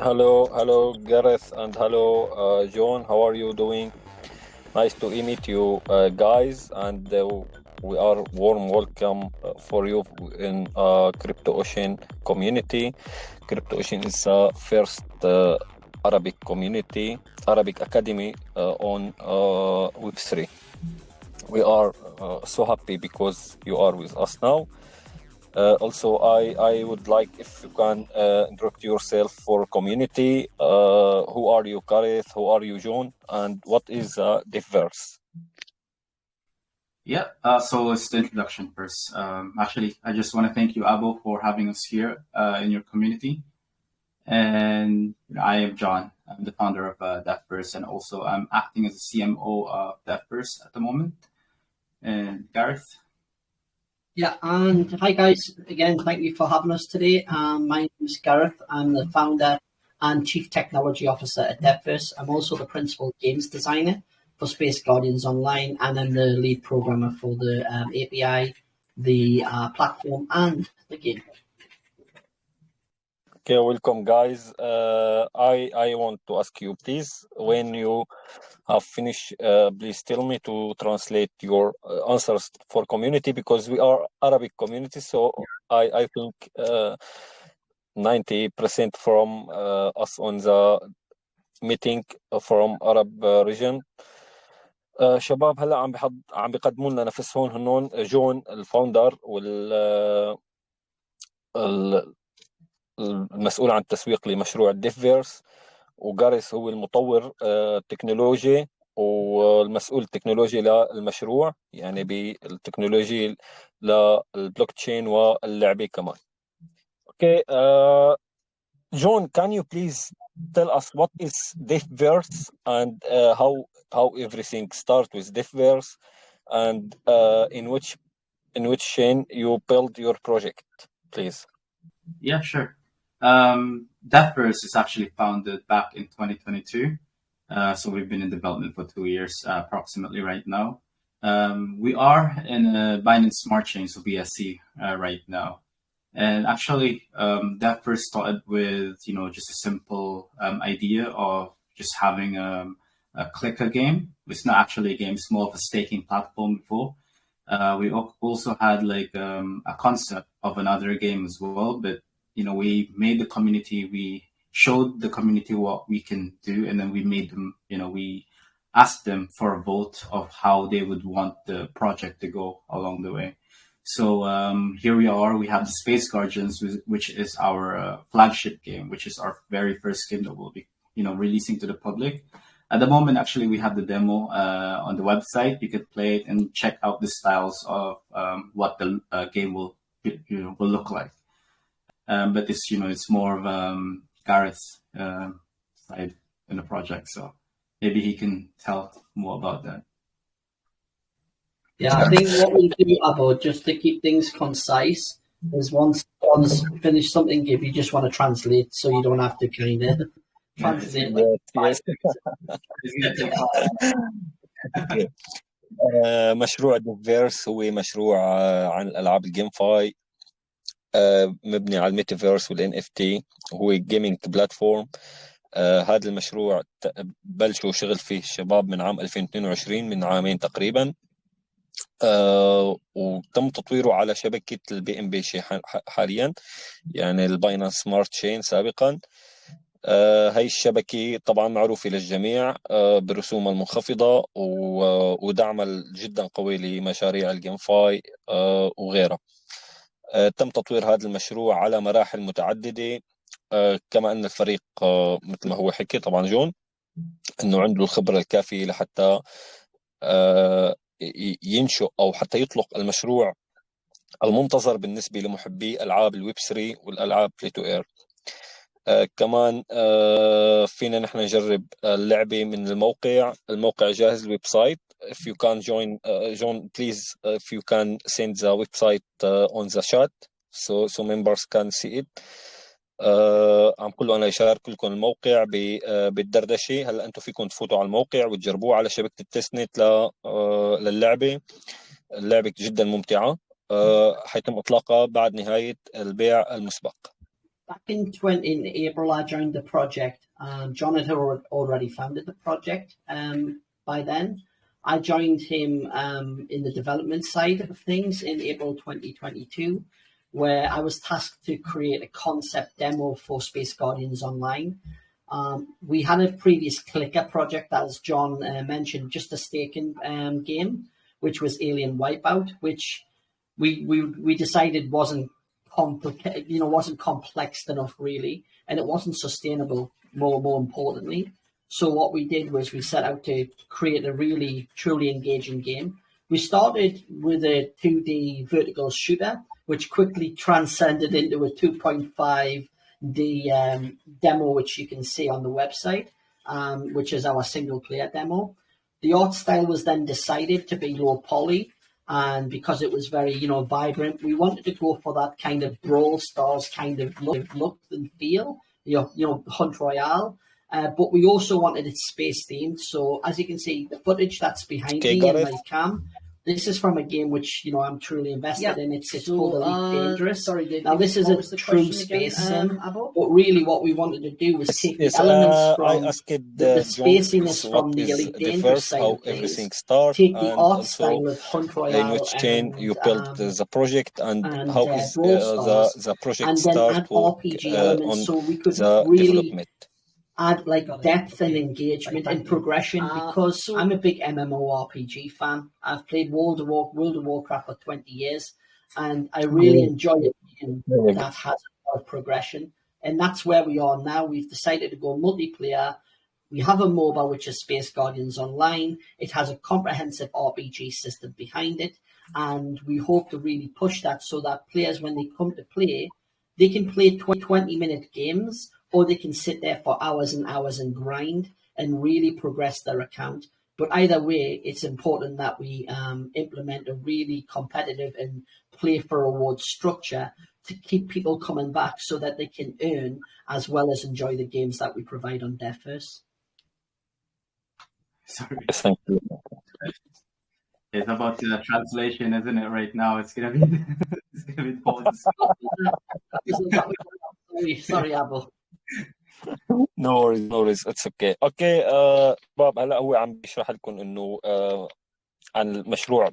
Hello, Gareth, and hello, John. How are you doing? Nice to meet you, guys, and we are warm welcome for you in Crypto Ocean community. Crypto Ocean is the first Arabic community, Arabic academy on Web3. We are so happy because you are with us now. Also, I would like if you can introduce yourself for community. Who are you, Gareth? Who are you, John? And what is DEFVERSE? Yeah, so it's the introduction first. Actually, I just want to thank you, Abo, for having us here in your community. And I am John. I'm the founder of DEFVERSE, and also I'm acting as a CMO of DEFVERSE at the moment. And Gareth? Yeah, and hi guys, again, thank you for having us today. My name is Gareth. I'm the founder and Chief Technology Officer at DEFVERSE. I'm also the Principal Games Designer for Space Guardians Online, and I'm the lead programmer for the API, the platform, and the game. Okay, welcome, guys. I want to ask you, please, when you have finished, please tell me to translate your answers for community, because we are Arabic community, so I think 90% from us on the meeting from Arab region. شباب هلا عم بيقدموا لنا نفسهم هنون جون الفاوندر المسؤول عن التسويق لمشروع الديفيرس، وجاريس هو المطور التكنولوجي والمسؤول التكنولوجي للمشروع، يعني بالتكنولوجي للبلوك تشين واللعبة كمان. Okay, John, can you please tell us what is DEFVERSE and how everything starts with DEFVERSE, and in which chain you build your project, please? Yeah, sure. DEFVERSE is actually founded back in 2022. So we've been in development for 2 years, approximately right now. We are in a Binance Smart Chain, so BSC, right now. And actually, DEFVERSE started with, just a simple idea of just having a clicker game. It's not actually a game, it's more of a staking platform before. We also had like a concept of another game as well, but we made the community, we showed the community what we can do, and then we made them, we asked them for a vote of how they would want the project to go along the way. So here we are, we have the Space Guardians, which is our flagship game, which is our very first game that we'll be, releasing to the public. At the moment, actually, we have the demo on the website. You could play it and check out the styles of what the game will look like. But it's it's more of Gareth's side in the project, so maybe he can tell more about that. Yeah, I think what we do, Abo, just to keep things concise, is once finished something, if you just want to translate, so you don't have to kind of translate. مشروع ديفيرس هو مشروع عن الألعاب الجيم فاي، مبني على الميتافيرس والان اف تي، هو جيمنج بلاتفورم. هذا المشروع بلشوا شغل فيه الشباب من عام 2022، من عامين تقريبا. وتم تطويره على شبكة البي ام بي حاليا، يعني الباينانس سمارت تشين سابقا. هاي الشبكة طبعا معروفة للجميع برسومها المنخفضة ودعمها جدا قوي لمشاريع الجيم فاي وغيرها. تم تطوير هذا المشروع على مراحل متعددة، كما أن الفريق مثل ما هو حكي طبعا جون أنه عنده الخبرة الكافية لحتى ينشئ أو حتى يطلق المشروع المنتظر بالنسبة لمحبي ألعاب الويب 3 والألعاب بلاي تو اير. كمان فينا نحن نجرب اللعبة من الموقع جاهز، الويب سايت. If you can join, John, please, if you can send the website on the chat so members can see it. عم كله أنا يشارك لكم الموقع بالدردشة. هلا أنتم فيكم تفوتوا على الموقع وتجربوه على شبكة التست نت للعبة. اللعبة جدا ممتعة، حيتم إطلاقها بعد نهاية البيع المسبق. Back in April, I joined the project. John had already founded the project by then. I joined him in the development side of things in April 2022, where I was tasked to create a concept demo for Space Guardians Online. We had a previous clicker project, as John mentioned, just a staking game, which was Alien Wipeout, which we decided wasn't complicated, wasn't complex enough really, and it wasn't sustainable. More importantly, so what we did was we set out to create a really truly engaging game. We started with a 2D vertical shooter, which quickly transcended into a 2.5D demo, which you can see on the website, which is our single player demo. The art style was then decided to be low poly, and because it was very, vibrant, we wanted to go for that kind of Brawl Stars kind of look and feel, Hunt Royale. But we also wanted it space themed. So as you can see, the footage that's behind me in my cam, this is from a game which I'm truly invested in. It's called Elite Dangerous. Now this is a true space sim, but really what we wanted to do was take the elements from the spaciness from the Elite Dangerous side of things, take the art style of Hunt Royale, in which chain you built the project, and how is the project and then add RPG elements so we could really add depth and engagement and progression, because I'm a big MMORPG fan. I've played World of Warcraft for 20 years, and I really enjoy a game that has a lot of progression. And that's where we are now. We've decided to go multiplayer. We have a mobile, which is Space Guardians Online. It has a comprehensive RPG system behind it, and we hope to really push that so that players, when they come to play, they can play 20-minute games, or they can sit there for hours and hours and grind and really progress their account. But either way, it's important that we implement a really competitive and play for reward structure to keep people coming back so that they can earn as well as enjoy the games that we provide on DEFVERSE. Sorry. Thank you. It's about the translation, isn't it? Right now, it's gonna be important. Sorry, Abu. No worries, it's okay. باب هلا هو عم بيشرح لكم انه عن المشروع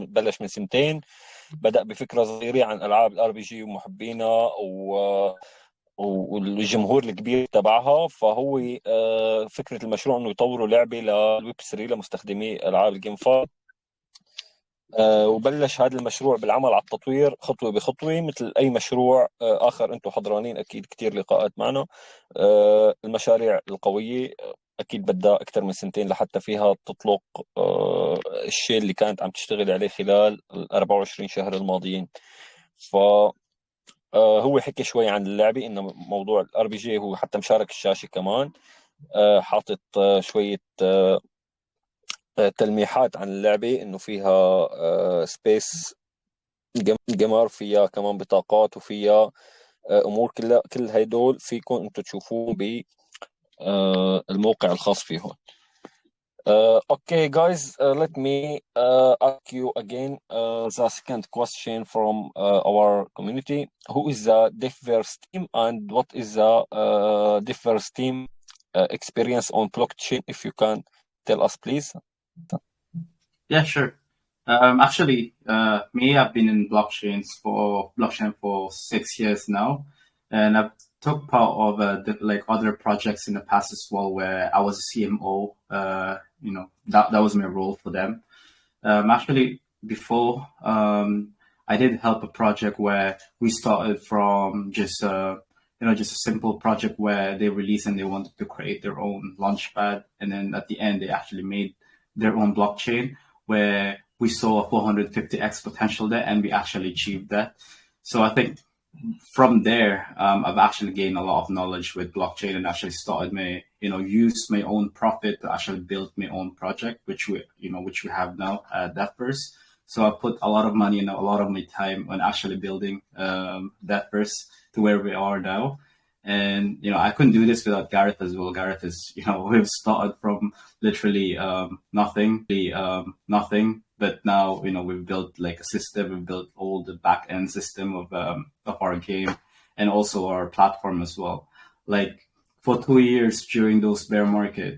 بلش من سنتين. بدأ بفكرة صغيرة عن ألعاب الار بي جي ومحبينها والجمهور الكبير تبعها. فهو فكرة المشروع انه يطوروا لعبة للويب 3 لمستخدمي ألعاب الجيم فاي. وبلش هذا المشروع بالعمل على التطوير خطوة بخطوة مثل أي مشروع آخر. أنتم حضرانين أكيد كتير لقاءات معنا. المشاريع القوية أكيد بدها أكثر من سنتين لحتى فيها تطلق الشيء اللي كانت عم تشتغل عليه خلال ال 24 شهر الماضيين. هو حكي شوي عن اللعبة، إنه موضوع الار بي جي هو حتى مشارك الشاشة كمان، حاطط شوية تلميحات عن اللعبة، إنه فيها سبيس جيمر، فيها كمان بطاقات، وفيها أمور كل هيدول فيكم أنتم تشوفوه بالموقع الخاص فيهم. Okay, guys, let me ask you again the second question from our community. Who is the DEFVERSE team, and what is the DEFVERSE team experience on blockchain? If you can tell us, please. Yeah, sure. Actually, me, I've been in blockchain for 6 years now, and I've took part of other projects in the past as well, where I was a CMO. That was my role for them. Actually, before I did help a project where we started from just a simple project where they released and they wanted to create their own launchpad, and then at the end they actually made their own blockchain where we saw a 450x potential there, and we actually achieved that. So I think from there, I've actually gained a lot of knowledge with blockchain, and actually started use my own profit to actually build my own project, which we have now at DEFVERSE. So I put a lot of money and a lot of my time on actually building DEFVERSE to where we are now. And, I couldn't do this without Gareth as well. Gareth is, we've started from literally nothing, but now, we've built like a system, we've built all the back end system of our game. and also our platform as well. Like for 2 years during those bear market,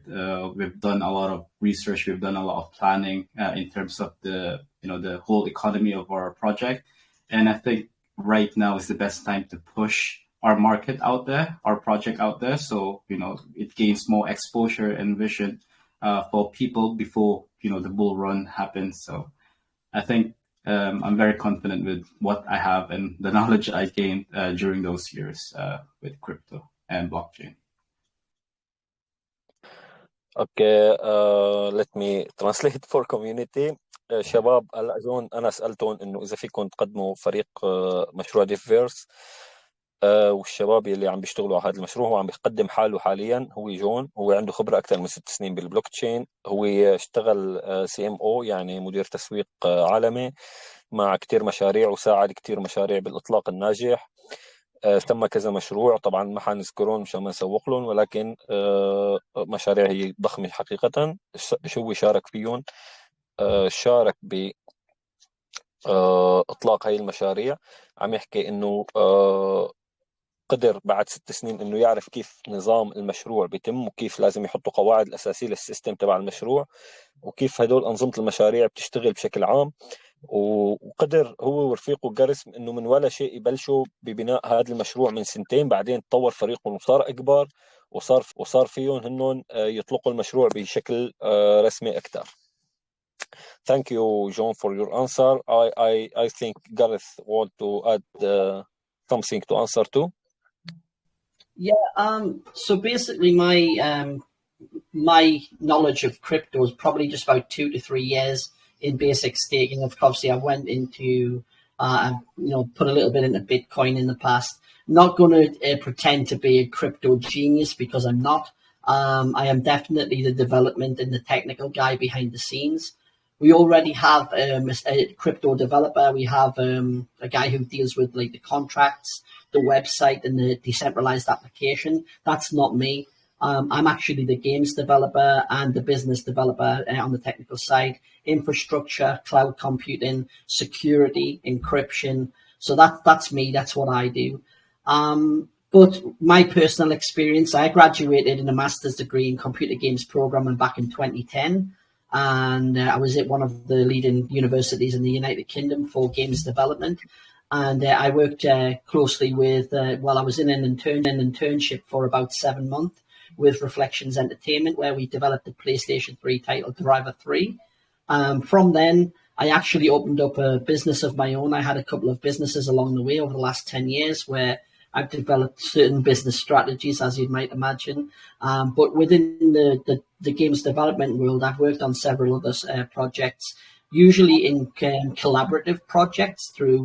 we've done a lot of research, we've done a lot of planning in terms of the whole economy of our project, and I think right now is the best time to push our market out there, our project out there, so it gains more exposure and vision for people before the bull run happens. So I think I'm very confident with what I have and the knowledge I gained during those years with crypto and blockchain. Okay, let me translate for community. شباب هلا جون انا سالتهم انه اذا فيكم تقدموا فريق مشروع ديفيرس، والشباب اللي عم بيشتغلوا على هذا المشروع. هو عم بيقدم حاله حاليا، هو جون، هو عنده خبره اكثر من 6 سنين بالبلوك تشين. هو اشتغل CMO يعني مدير تسويق عالمي مع كتير مشاريع، وساعد كتير مشاريع بالاطلاق الناجح. تم كذا مشروع، طبعا ما حنذكرهم مشان ما نسوق لهم، ولكن مشاريع هي ضخمه حقيقه. شو شارك فيهم؟ شارك ب اطلاق هاي المشاريع. عم يحكي انه قدر بعد 6 سنين انه يعرف كيف نظام المشروع بيتم، وكيف لازم يحطوا قواعد الاساسيه للسيستم تبع المشروع، وكيف هدول انظمه المشاريع بتشتغل بشكل عام. وقدر هو ورفيقه جارس انه من ولا شيء يبلشوا ببناء هذا المشروع من 2 بعدين تطور فريقهم وصار اكبر، وصار فيهم هنن يطلقوا المشروع بشكل رسمي اكثر. Thank you, John, for your answer. I think Gareth want to add something to answer too. Yeah. So basically, my knowledge of crypto is probably just about 2 to 3 years in basic staking. Obviously, I went into put a little bit into Bitcoin in the past. Not going to pretend to be a crypto genius because I'm not. I am definitely the development and the technical guy behind the scenes. We already have a crypto developer. We have a guy who deals with like the contracts, the website, and the decentralized application. That's not me. I'm actually the games developer and the business developer on the technical side, infrastructure, cloud computing, security, encryption. So that's me. That's what I do. But my personal experience, I graduated in a master's degree in computer games programming back in 2010. And I was at one of the leading universities in the United Kingdom for games development. And I worked closely with, I was in an internship for about 7 months with Reflections Entertainment, where we developed the PlayStation 3 title Driver 3. From then, I actually opened up a business of my own. I had a couple of businesses along the way over the last 10 years where I've developed certain business strategies, as you might imagine. But within the games development world, I've worked on several other projects, usually in collaborative projects through,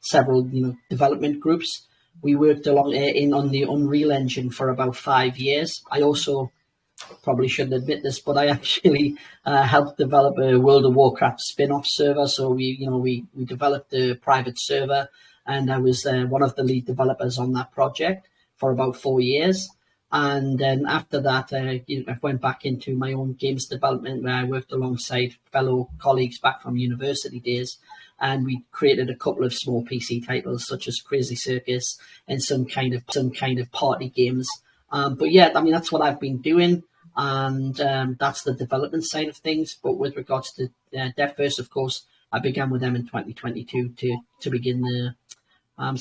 several, development groups. We worked on the Unreal Engine for about 5 years. I also probably shouldn't admit this, but I actually helped develop a World of Warcraft spin-off server. So we developed the private server, and I was one of the lead developers on that project for about 4 years. And then after that, I went back into my own games development, where I worked alongside fellow colleagues back from university days. And we created a couple of small PC titles, such as Crazy Circus and some kind of party games. But yeah, I mean, that's what I've been doing. And that's the development side of things. But with regards to DEFVERSE, of course, I began with them in 2022 to begin the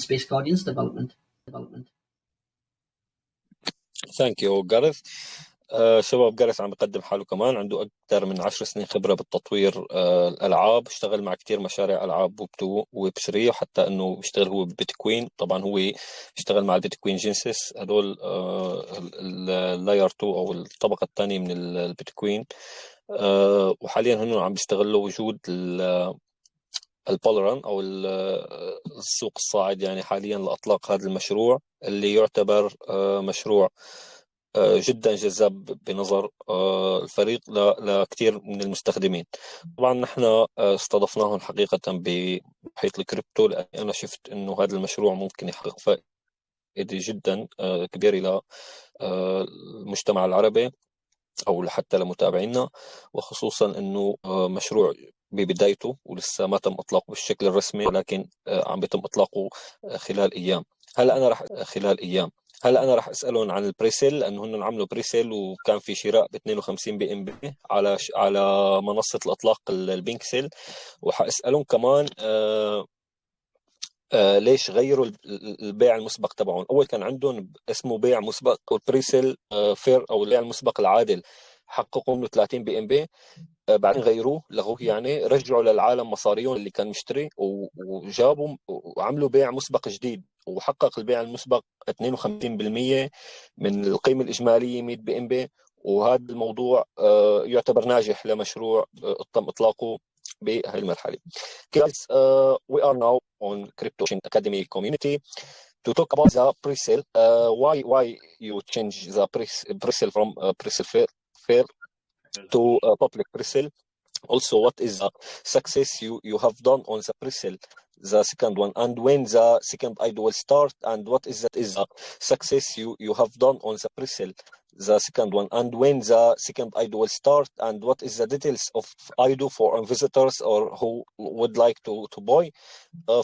Space Guardians development. Thank you, Gareth. شباب، جارث عم بقدم حاله كمان، عنده أكثر من 10 سنين خبرة بالتطوير الألعاب. اشتغل مع كتير مشاريع ألعاب ويب 2 ويب 3، وحتى إنه بيشتغل هو ببيتكوين. طبعا هو اشتغل مع البيتكوين جينسيس، هدول اللاير 2 أو الطبقة الثانية من البيتكوين. وحاليا هن عم بيستغلوا وجود البولران أو السوق الصاعد يعني حاليا لإطلاق هذا المشروع، اللي يعتبر مشروع جدا جذاب بنظر الفريق لكثير من المستخدمين. طبعا نحن استضفناهم حقيقة بمحيط الكريبتو، لأن أنا شفت أنه هذا المشروع ممكن يحقق فائدة جدا كبيرة إلى المجتمع العربي أو حتى لمتابعينا، وخصوصا أنه مشروع ببدايته ولسه ما تم إطلاقه بالشكل الرسمي، ولكن عم بيتم إطلاقه خلال أيام. هلا أنا راح أسألهم عن البريسيل، لأنه هن عملوا بريسيل وكان في شراء ب 52 بي ام بي على منصة الإطلاق البينكسيل. وحأسألهم كمان ليش غيروا البيع المسبق تبعهم. اول كان عندهم اسمه بيع مسبق او البريسيل فير او البيع المسبق العادل، حققوا منه 30 بي ام بي. بعدين غيروه، لغوه، يعني رجعوا للعالم مصاريهم اللي كان مشتري، وجابوا وعملوا بيع مسبق جديد، وحقق البيع المسبق 52% من القيمة الإجمالية 100 بي ام بي. وهذا الموضوع يعتبر ناجح لمشروع تم إطلاقه بهذه المرحلة. Guys, we are now on Crypto Academy community to talk about the pre-sale. Why you change the pre-sale from pre-sale fair to public pre-sale? Also, what is the success you have done on the pre-sale, the second one, and when the second IDO will start, and what is the success you have done on the pre-sale, the second one, and when the second IDO will start, and what is the details of IDO for visitors or who would like to buy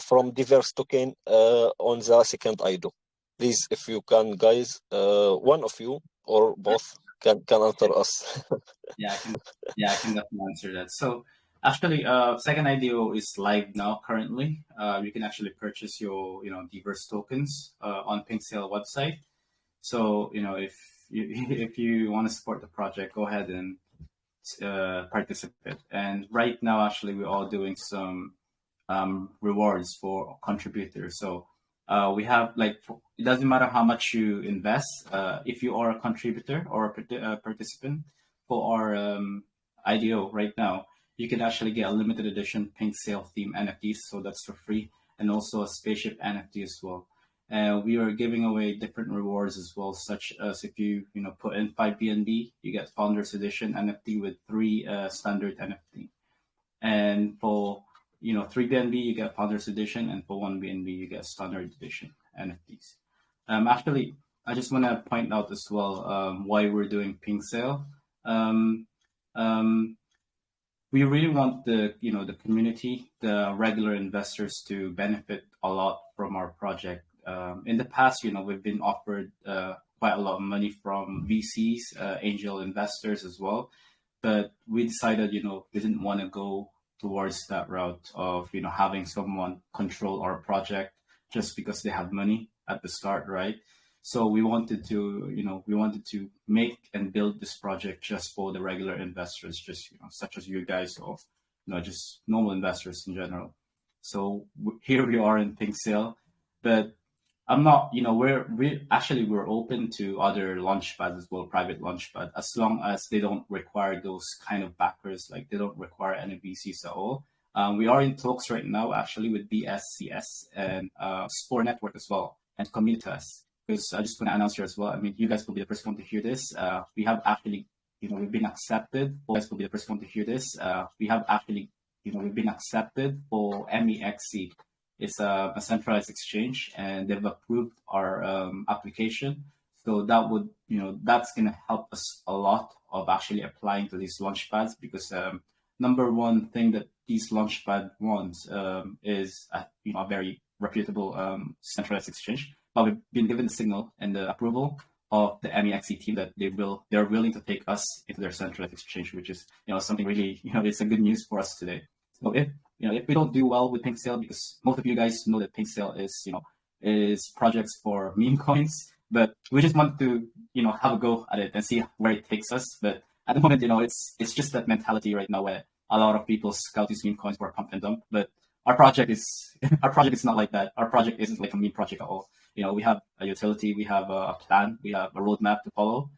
from DEFVERSE token on the second IDO. Please, if you can, guys, one of you or both can answer us. Yeah, I can definitely answer that. So actually, second IDO is live now currently. You can actually purchase your DEFVERSE tokens on PinkSale website. So if you want to support the project, go ahead and participate. And right now, actually, we're all doing some rewards for contributors. So we have it doesn't matter how much you invest. If you are a contributor or a participant for our IDO right now, you can actually get a limited edition PinkSale theme NFTs. So that's for free, and also a spaceship NFT as well. We are giving away different rewards as well, such as if you put in 5 BNB, you get Founders Edition NFT with 3 standard NFT, and for 3 BNB you get Founders Edition, and for 1 BNB you get Standard Edition NFTs. Actually, I just want to point out as well why we're doing PinkSale. We really want the community, the regular investors, to benefit a lot from our project. In the past, we've been offered quite a lot of money from VCs, angel investors as well, but we decided we didn't want to go towards that route of having someone control our project just because they have money at the start, right? So we wanted to make and build this project just for the regular investors, just such as you guys, or just normal investors in general. So here we are in PinkSale, but I'm not, we're open to other launchpads as well, private launchpad, as long as they don't require those kind of backers, like they don't require any VCs at all. We are in talks right now, actually, with BSCS and Spore Network as well, and Communitas. Because I just want to announce here as well, I mean, you guys will be the first one to hear this. We have actually, we've been accepted. You guys will be the first one to hear this. We have actually, we've been accepted for MEXC. It's a centralized exchange, and they've approved our application. So that would, that's going to help us a lot of actually applying to these launchpads, because number one thing that these launchpad wants is a very reputable centralized exchange. But we've been given the signal and the approval of the MEXC team that they're willing to take us into their centralized exchange, which is something really it's a good news for us today. So if we don't do well with PinkSale, because most of you guys know that PinkSale is projects for meme coins, but we just want to have a go at it and see where it takes us. But at the moment, it's just that mentality right now where a lot of people scout these meme coins for pump and dump. But our project is not like that. Our project isn't like a meme project at all. We have a utility, we have a plan, we have a roadmap to follow,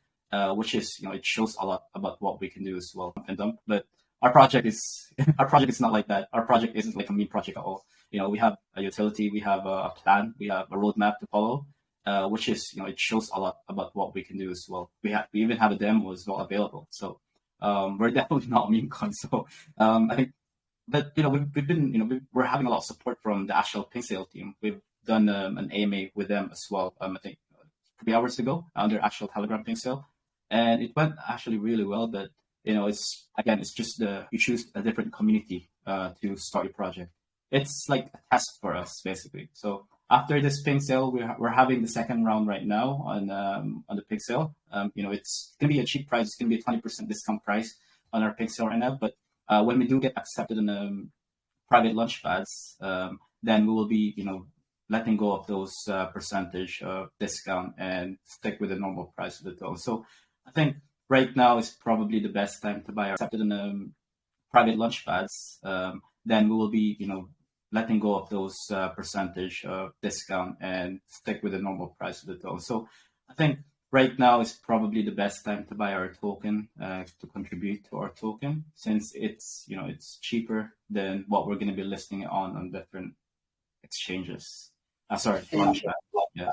which is it shows a lot about what we can do as well, pump and dump. But our project is not like that. Our project isn't like a meme project at all. We have a utility, we have a plan, we have a roadmap to follow, which is it shows a lot about what we can do as well. We even have a demo as well available. So we're definitely not meme con. So I think, but we've been we're having a lot of support from the actual PinkSale team. We've done an AMA with them as well. I think 3 hours ago under actual Telegram PinkSale, and it went actually really well. But it's just you choose a different community to start your project. It's like a test for us basically. So after this pink sale, we're having the second round right now on the pink sale. It's gonna be a cheap price. It's gonna be a 20% discount price on our pink sale right now. But when we do get accepted in private launch pads, then we will be letting go of those percentage of discount and stick with the normal price of the token. So I think right now is probably the best time to buy our accepted in private launch pads. Then we will be letting go of those percentage of discount and stick with the normal price of the token. So I think right now is probably the best time to buy our token to contribute to our token, since it's it's cheaper than what we're going to be listing it on different exchanges. Sorry, launchpad. Yeah.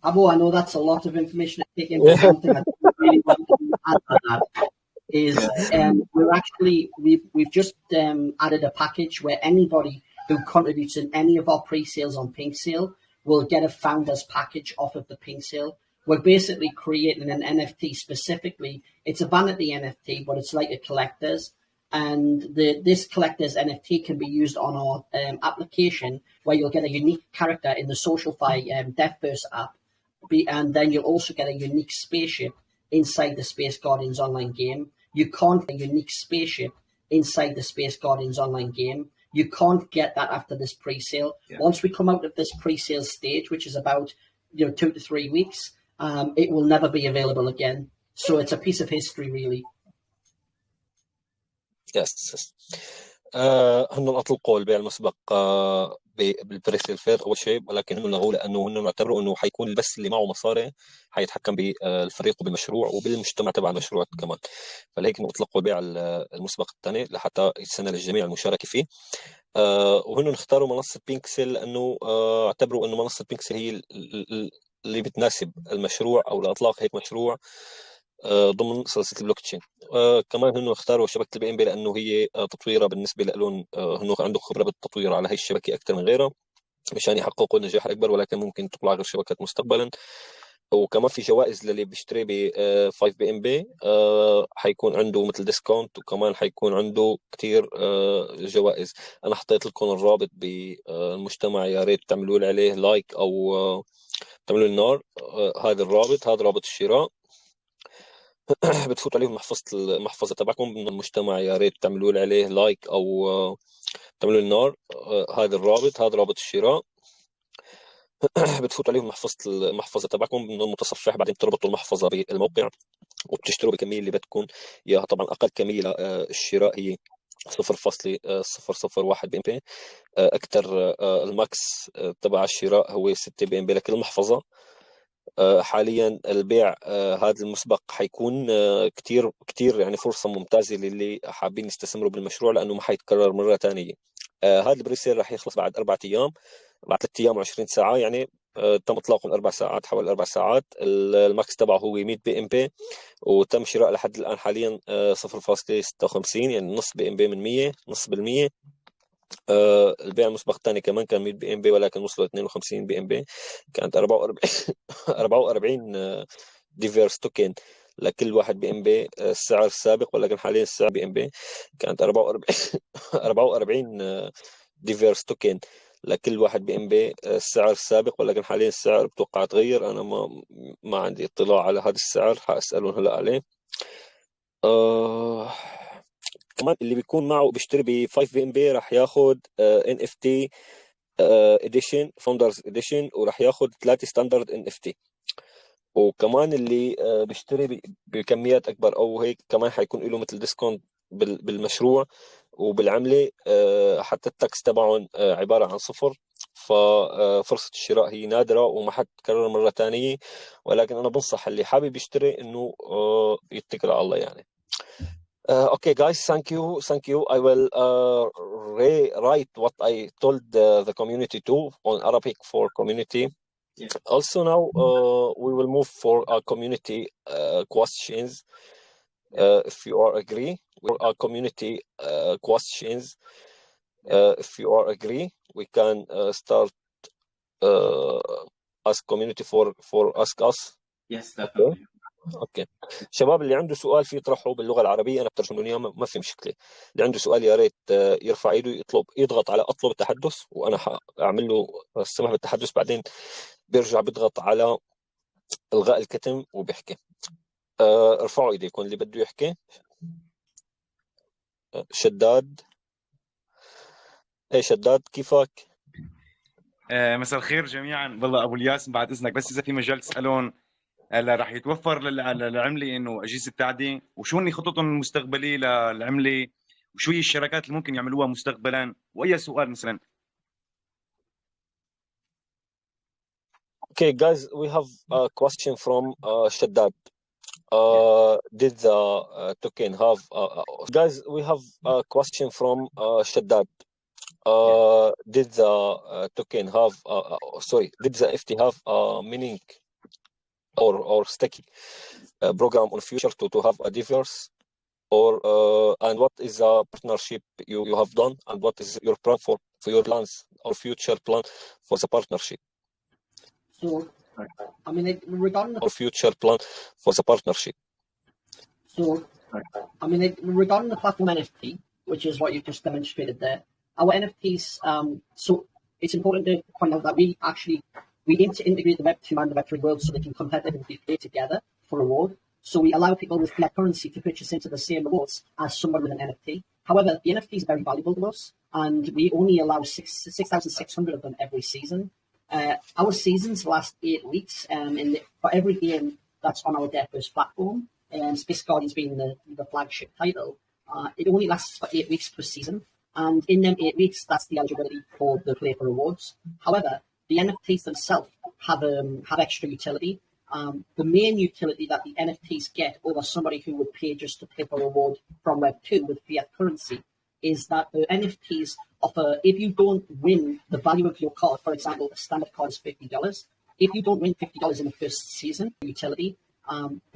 Abu, I know that's a lot of information to take in, but one thing I really want to add to that is we've just added a package where anybody who contributes in any of our pre-sales on Pink Sale will get a founders package off of the Pink Sale. We're basically creating an NFT specifically. It's a vanity NFT, but it's like a collector's. And this collector's NFT can be used on our application, where you'll get a unique character in the SocialFi DEFVERSE app. And then you'll also get a unique spaceship inside the Space Guardians online game. You can't get a unique spaceship inside the Space Guardians online game. You can't get that after this pre-sale. Yeah. Once we come out of this pre-sale stage, which is about 2 to 3 weeks, it will never be available again. So it's a piece of history, really. Yes. هن أطلقوا البيع المسبق بالبريسيل فير أول شيء، ولكن هن لغوه لأنه هن اعتبروا أنه حيكون بس اللي معه مصاري حيتحكم بالفريق وبالمشروع وبالمجتمع تبع المشروع كمان. فلهيك أطلقوا البيع المسبق الثاني لحتى يتسنى للجميع المشاركة فيه. وهن اختاروا منصة بينكسل لأنه اعتبروا أنه منصة بينكسل هي اللي بتناسب المشروع أو لإطلاق هيك مشروع ضمن سلسله البلوك تشين. كمان هن اختاروا شبكه البي ام بي لانه هي تطويرها بالنسبه لهم هن عندهم خبره بالتطوير على هي الشبكه اكثر من غيرها مشان يحققوا النجاح الاكبر، ولكن ممكن تطلع غير شبكات مستقبلا. وكمان في جوائز للي بيشتري ب 5 بي ام بي حيكون عنده مثل ديسكاونت، وكمان حيكون عنده كثير جوائز. انا حطيت لكم الرابط بالمجتمع، يا ريت تعملوا لي عليه لايك او تعملوا لي نار. هذا الرابط، هذا رابط الشراء. بتفوت عليهم المحفظة تبعكم من المجتمع، يا ريت تعملوا لي عليه لايك او تعملوا لي نار. هذا الرابط، هذا رابط الشراء. بتفوت عليهم المحفظة تبعكم من المتصفح، بعدين بتربطوا المحفظة بالموقع وبتشتروا بالكمية اللي بدكم اياها. طبعا اقل كمية للشراء هي 0.001 بي ام بي. اكثر الماكس تبع الشراء هو 6 بي ام بي لكل المحفظة. حاليا البيع هذا المسبق حيكون كتير يعني فرصة ممتازة للي حابين يستثمروا بالمشروع، لأنه ما حيتكرر مرة ثانية. هذا البريسيل راح يخلص بعد 4 أيام، بعد 3 أيام و20 ساعة، يعني تم إطلاقه من 4 ساعات، حوالي 4 ساعات. الماكس تبعه هو 100 بي ام بي، وتم شراء لحد الآن حاليا 0.56، يعني نص بي ام بي من 100، نص بالمية. البيع المسبق الثاني كمان كان 100 بي ام بي، ولكن وصلوا 52 بي ام بي. كانت 44 ديفيرس توكن لكل واحد بي ام بي. السعر السابق، ولكن حاليا السعر بي ام بي كانت 44 ديفيرس توكن لكل واحد بي ام بي. السعر السابق، ولكن حاليا السعر بتوقع تغير. انا ما عندي اطلاع على هذا السعر، حاسالهم هلا عليه. كمان اللي بيكون معه بيشتري ب 5 بي ام بي راح ياخذ ان اف تي اديشن، فاوندرز اديشن، وراح ياخذ 3 ستاندرد ان اف تي. وكمان اللي بيشتري بكميات اكبر او هيك كمان حيكون له مثل ديسكونت بالمشروع وبالعمله، حتى التاكس تبعهم عباره عن 0. ففرصه الشراء هي نادره وما حتتكرر مره ثانيه، ولكن انا بنصح اللي حابب يشتري انه يتكل على الله يعني. Okay, guys, thank you. I will write what I told the community too on Arabic for community. Yeah. Also now we will move for our community questions. If you are agree, for our community questions. If you are agree, we can start ask community for ask us. Yes, definitely. اوكي شباب، اللي عنده سؤال في يطرحه باللغه العربيه، انا بترجم لهم اياه، ما في مشكله. اللي عنده سؤال يا ريت يرفع ايده، يضغط على اطلب التحدث، وانا حاعمل له السمح بالتحدث. بعدين بيرجع بيضغط على الغاء الكتم وبيحكي. ارفعوا ايديكم اللي بده يحكي. شداد. ايه شداد، كيفك؟ مساء الخير جميعا. والله ابو الياس بعد اذنك، بس اذا في مجال تسالون هلا رح يتوفر للعمله انه اجهزه تعدين، وشو هن خططهم المستقبليه للعمله، وشو هي الشركات اللي ممكن يعملوها مستقبلا، واي سؤال مثلا. Okay, guys, we have a question from Shaddad. Did the token have? Guys, we have a question from Shaddad. Did the token have? Sorry, did the FT have a meaning or staking program on future to have a diverse? Or and what is the partnership you have done, and what is your plan for your plans or future plan for the partnership? So, I mean, regarding the Or future plan for the partnership. So, I mean, regarding the platform NFT, which is what you've just demonstrated there, our NFTs, so it's important to point out that we aim to integrate the Web2 and the Web3 world so they can competitively play together for reward. So we allow people with fiat currency to purchase into the same rewards as someone with an NFT. However, the NFT is very valuable to us, and we only allow 6,600 of them every season. Our seasons last 8 weeks, for every game that's on our DEFVERSE platform, Space Guardians being the flagship title, it only lasts for 8 weeks per season. And in them 8 weeks, that's the eligibility for the play for rewards. However, the NFTs themselves have extra utility. The main utility that the NFTs get over somebody who would pay just to play for reward from Web2 with fiat currency is that the NFTs offer, if you don't win the value of your card, for example, a standard card is $50. If you don't win $50 in the first season, utility,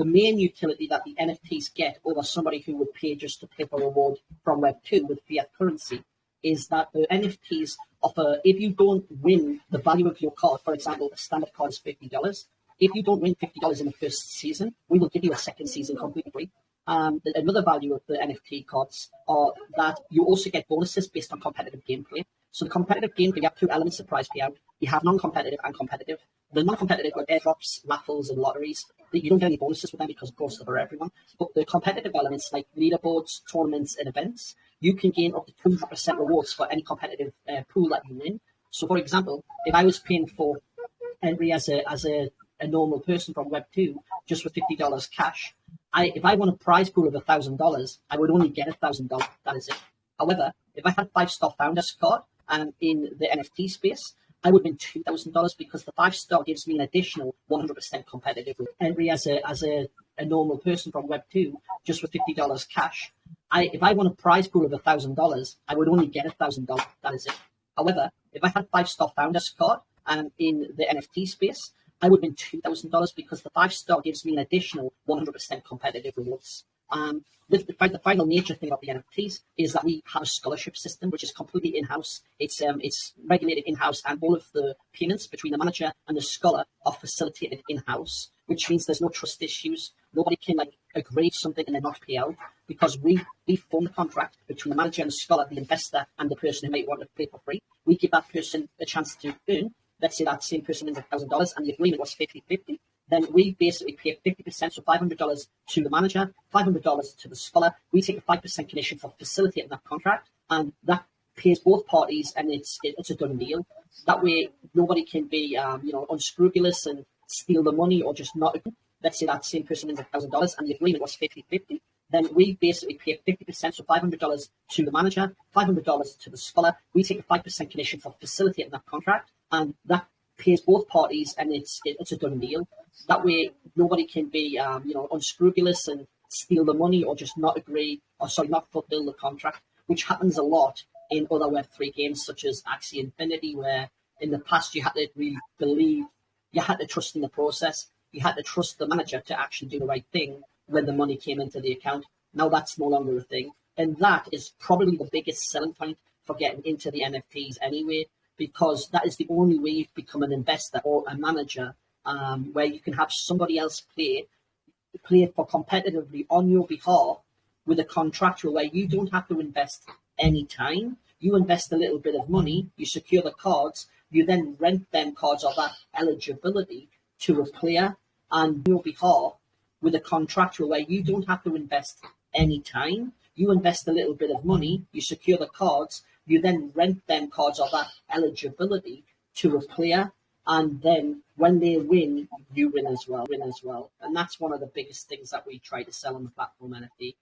the main utility that the NFTs get over somebody who would pay just to play for reward from Web2 with fiat currency is that the NFTs offer, if you don't win the value of your card, for example, a standard card is $50. If you don't win $50 in the first season, we will give you a second season completely free. Another value of the NFT cards are that you also get bonuses based on competitive gameplay. So the competitive gameplay, you have two elements of prize payout. You have non-competitive and competitive. The non-competitive are airdrops, raffles, and lotteries. You don't get any bonuses with them because, of course, they're for everyone. But the competitive elements like leaderboards, tournaments, and events, you can gain up to 200% rewards for any competitive pool that you win. So, for example, if I was paying for entry as a normal person from Web2 just for $50 cash, if I won a prize pool of $1,000, I would only get $1,000. That is it. However, if I had 5-star founders card in the NFT space, I would win $2,000 because the 5-star gives me an additional 100% competitive entry as a normal person from Web2 just for $50 cash. If I won a prize pool of $1,000, I would only get $1,000. That is it. However, if I had 5-star founders card in the NFT space, I would win $2,000 because the 5-star gives me an additional 100% competitive rewards. The final nature thing of the NFTs is that we have a scholarship system which is completely in-house. It's regulated in-house, and all of the payments between the manager and the scholar are facilitated in-house, which means there's no trust issues. Nobody can agree to something and then not pay out because we form the contract between the manager and the scholar, the investor, and the person who might want to play for free. We give that person a chance to earn. Let's say that same person wins $1,000 and the agreement was 50-50. Then we basically pay 50%, so $500 to the manager, $500 to the scholar. We take a 5% commission for facilitating that contract, and that pays both parties, and it's a done deal. That way, nobody can be unscrupulous and steal the money or just not. Let's say that same person wins $1,000 and the agreement was 50-50. Then we basically pay 50%, so $500 to the manager, $500 to the scholar. We take a 5% commission for facilitating that contract, and that pays both parties, and it's a done deal. That way, nobody can be unscrupulous and steal the money or just not fulfill the contract, which happens a lot in other Web3 games such as Axie Infinity, where in the past you had to really believe, you had to trust in the process, you had to trust the manager to actually do the right thing when the money came into the account. Now that's no longer a thing, and that is probably the biggest selling point for getting into the NFTs anyway, because that is the only way you become an investor or a manager, where you can have somebody else play play it for competitively on your behalf with a contractual where you don't have to invest any time. You invest a little bit of money, you secure the cards, you then rent them cards of that eligibility to a player on your behalf with a contractual where you don't have to invest any time. You invest a little bit of money, you secure the cards, you then rent them cards of that eligibility to a player, and then when they win, you win as well. And that's one of the biggest things that we try to sell on the platform NFT.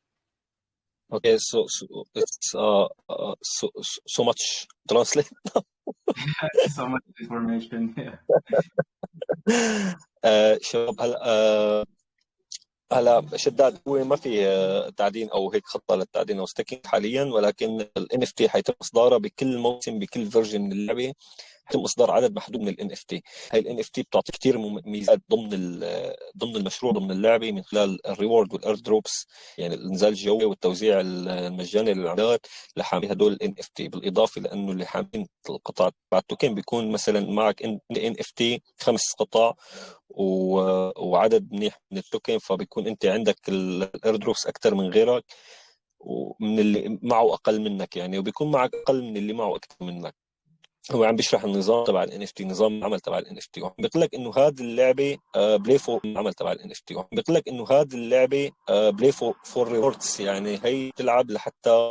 Okay, so it's so much translate. So much information. Yeah. شباب هلا شداد هو ما في تعدين او هيك خطه للتعدين او ستيكينج حاليا، ولكن ال NFT حيتم اصداره بكل موسم بكل فيرجن من اللعبه، حيتم اصدار عدد محدود من ال NFT. هاي ال NFT بتعطي كثير ميزات ضمن المشروع ضمن اللعبه، من خلال الريورد والاير دروبس، يعني الانزال الجوي والتوزيع المجاني للعملات لحاملي هدول ال NFT، بالاضافه لانه اللي حاملين القطع تبع التوكن بيكون مثلا معك NFT 5 قطع وعدد منيح من التوكن، فبيكون انت عندك الايردروبس اكثر من غيرك، ومن اللي معه اقل منك يعني، وبيكون معك اقل من اللي معه اكثر منك. هو عم بيشرح النظام تبع ال NFT، نظام العمل تبع ال NFT، وعم بيقول لك انه هذه اللعبه بلاي فور العمل تبع ال NFT، وعم بيقول لك انه هذه اللعبه بلاي فور ريوردز، يعني هي تلعب لحتى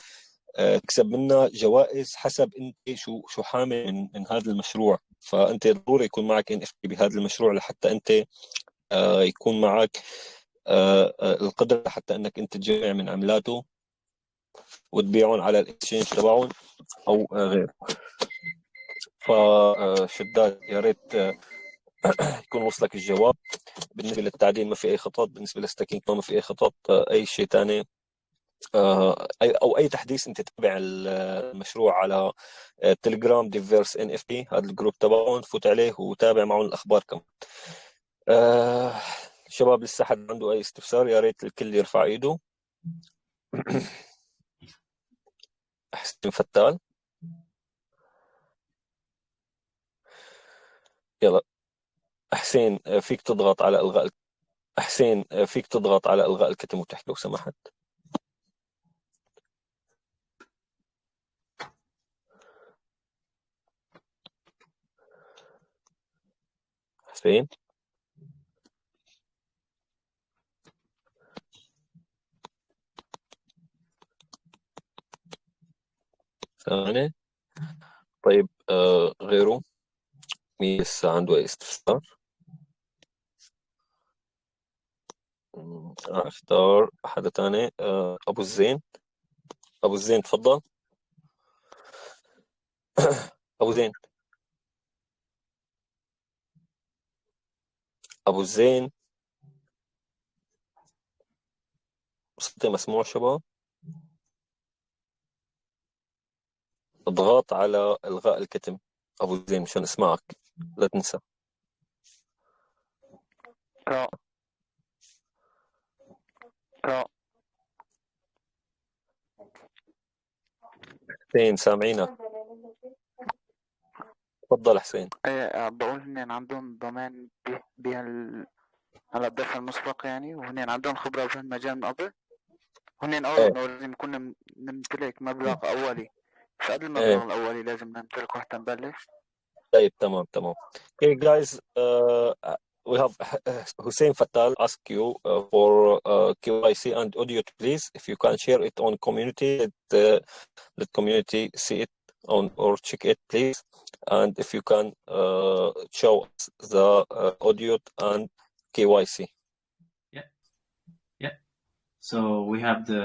تكسب منها جوائز حسب انت شو حامل من هذا المشروع. فانت ضروري يكون معك NFT بهذا المشروع لحتى انت يكون معك القدرة حتى انك انت تجمع من عملاته وتبيعهم على الاكسشينج تبعهم او غير. فشداد يا ريت يكون وصلك الجواب. بالنسبة للتعدين ما في اي خطط، بالنسبة للستاكينج ما في اي خطط، اي شيء ثاني او اي تحديث انت تتابع المشروع على تليجرام ديفيرس NFT، هذا الجروب تبعهم، فوت عليه وتابع معهم الاخبار كمان. شباب لسه حد عنده اي استفسار يا ريت الكل يرفع ايده. حسين فتال، يلا حسين فيك تضغط على الغاء حسين فيك تضغط على الغاء الكتم وتحكي لو سمحت. حسين ثاني. طيب غيره مين لسه عنده اي استفسار؟ اختار حدا تاني. ابو الزين، ابو الزين تفضل. ابو زين، ابو الزين صوتي مسموع شباب؟ اضغط على الغاء الكتم ابو زين مشان اسمعك، لا تنسى. لا لا حسين سامعينك، تفضل حسين. بقول هن عندهم ضمان هلا الدفع المسبق يعني، وهن عندهم خبرة في المجال من قبل. هن قالوا ايه انه لازم نكون نمتلك مبلغ اولي، فقد ايه المبلغ الاولي لازم نمتلكه حتى نبلش. طيب تمام. Okay guys, we have Hussein Fatal ask you for KYC and audit, please. If you can share it on community, let community see it on or check it, please. And if you can show us the audit and KYC. Yeah. So we have the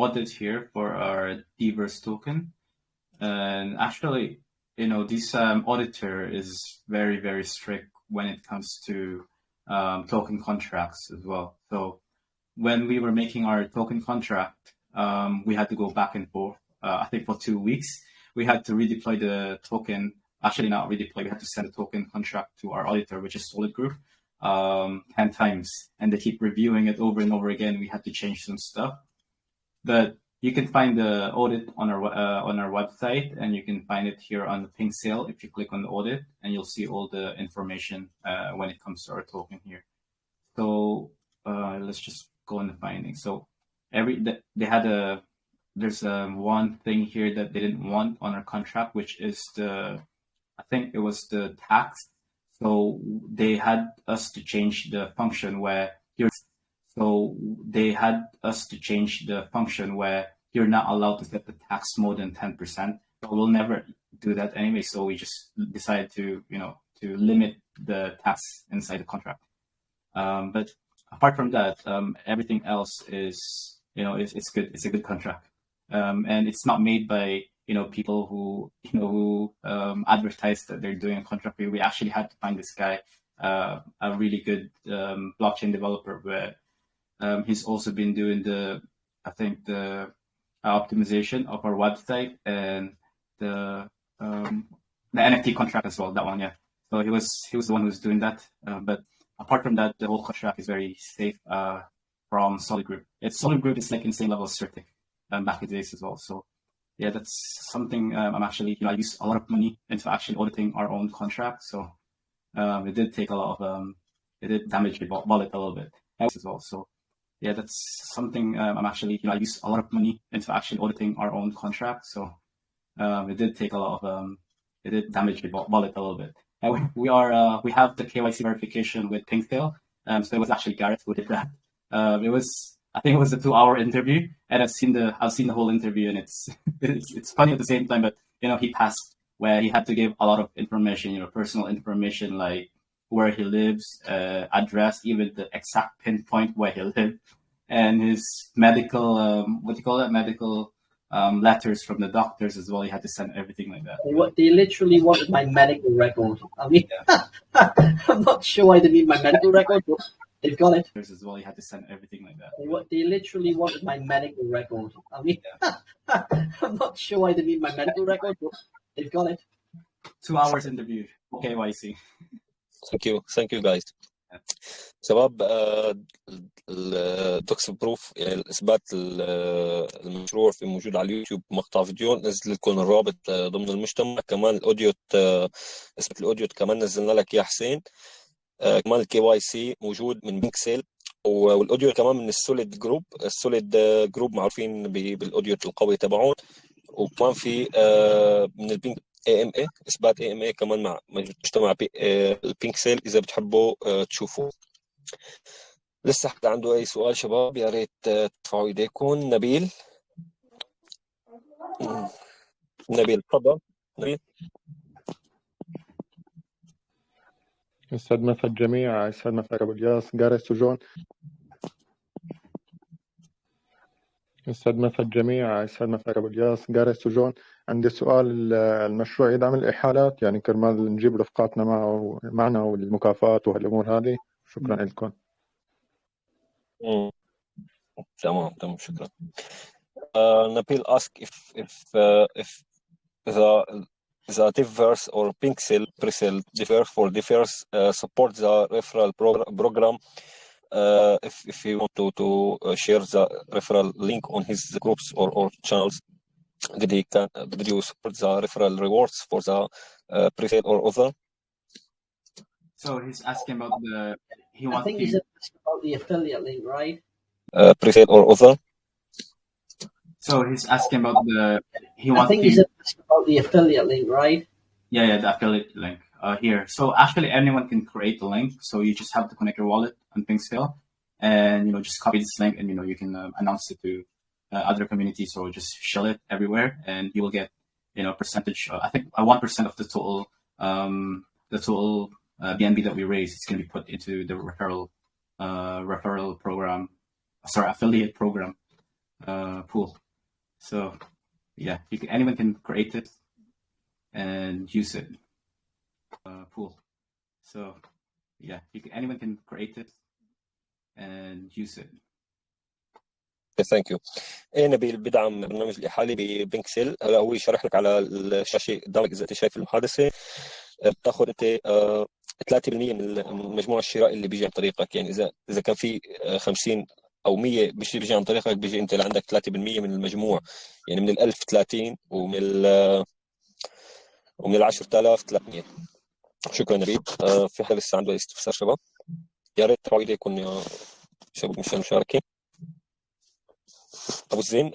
audit here for our DEFVERSE token. And actually, this auditor is very, very strict when it comes to token contracts as well. So when we were making our token contract, we had to go back and forth. I think for 2 weeks, we had to redeploy the token. Actually, not redeploy. We had to send a token contract to our auditor, which is solidgroup, 10 times. And they keep reviewing it over and over again. We had to change some stuff. But you can find the audit on our website, and you can find it here on the pink sale. If you click on the audit, and you'll see all the information when it comes to our token here. So let's just go in the findings. So there's one thing here that they didn't want on our contract, which is I think it was the tax. So they had us to change the function where you're not allowed to set the tax more than 10%. But we'll never do that anyway. So we just decided to limit the tax inside the contract. But apart from that, everything else is it's good. It's a good contract, and it's not made by people who advertise that they're doing a contract. We actually had to find this guy, a really good blockchain developer, where he's also been doing the optimization of our website and the NFT contract as well. That one, yeah. So he was the one who was doing that. But apart from that, the whole contract is very safe from solidgroup. Solidgroup is like insane level of Certic back in the days as well. So yeah, that's something I'm actually, I use a lot of money into actually auditing our own contract. So it did take a lot of, it did damage the wallet a little bit as well. So yeah, that's something I'm actually, I use a lot of money into actually auditing our own contract. So it did take a lot of, it did damage the wallet a little bit. And we have the KYC verification with Pinktail. So it was actually Gareth who did that. I think it was a 2-hour interview, and I've seen the whole interview, and it's funny at the same time. But he passed, where he had to give a lot of information, personal information like where he lives, address, even the exact pinpoint where he lived, and his medical medical letters from the doctors as well. He had to send everything like that. They literally wanted my medical record. I mean, I'm not sure why they need my medical record, but they've got it. As well, he had to send everything like that. They literally wanted my medical record. I mean, I'm not sure why they need my medical record, but they've got it. 2 hours interview, KYC. Thank you guys. شباب، الدوكس بروف يعني الاثبات المشروع في موجود على اليوتيوب مقطع فيديو، نزل لكم الرابط ضمن المجتمع. كمان الاوديو، اثبات الاوديو كمان نزلنا لك يا حسين. كمان الكي واي سي موجود من بينكسل، والاوديو كمان من السوليد جروب معروفين بالاوديو القوي تبعهم. وكمان في من البينك AMA، اثبات AMA كمان مع مجتمع البينكسل اذا بتحبوا تشوفوا. لسه حد عنده اي سؤال شباب؟ يا ريت ترفعوا ايديكم. نبيل تفضل. نبيل. يسعد مسا الجميع، يسعد مسا ابو الياس، جاريس وجون. يسعد مسا الجميع، يسعد مسا ابو الياس، جاريس وجون. عندي سؤال، المشروع يدعم الإحالات يعني كرمال نجيب رفقاتنا معنا والمكافآت وهالأمور هذه؟ شكرا لكم. تمام شكرا. Nabil ask if the DEFVERSE or Pixel Presale DEFVERSE support the referral program. If you want to share the referral link on his groups or channels, did you support the referral rewards for the presale or other? So he's asking about I think he's asking about the affiliate link, right? Presale or other? So he's asking about I think he's asking about the affiliate link, right? Yeah, the affiliate link here. So actually anyone can create a link. So you just have to connect your wallet on Pinktail, and just copy this link, and you can announce it to other communities, or just share it everywhere, and you will get percentage. I think 1% of the total BNB that we raise is going to be put into the referral program. Sorry, affiliate program pool. So yeah, anyone can create it and use it. Pool. So yeah, anyone can create it and use it. Thank you. نبيل بدعم برنامج الإحالة ببنكسل. هلا هو يشرح لك على الشاشة قدامك إذا أنت شايف المحادثة. بتاخذ أنت 3% من المجموع الشرائي اللي بيجي عن طريقك. يعني إذا كان في 50 أو 100 بيجي عن طريقك، بيجي أنت اللي عندك 3% من المجموع. يعني من 1000 30 ومن 10,000 300. شكرا نبيل. في حد لسه عنده استفسار شباب؟ يا ريت ترفعوا ايديكم يا شباب مش المشاركين. ابو الزين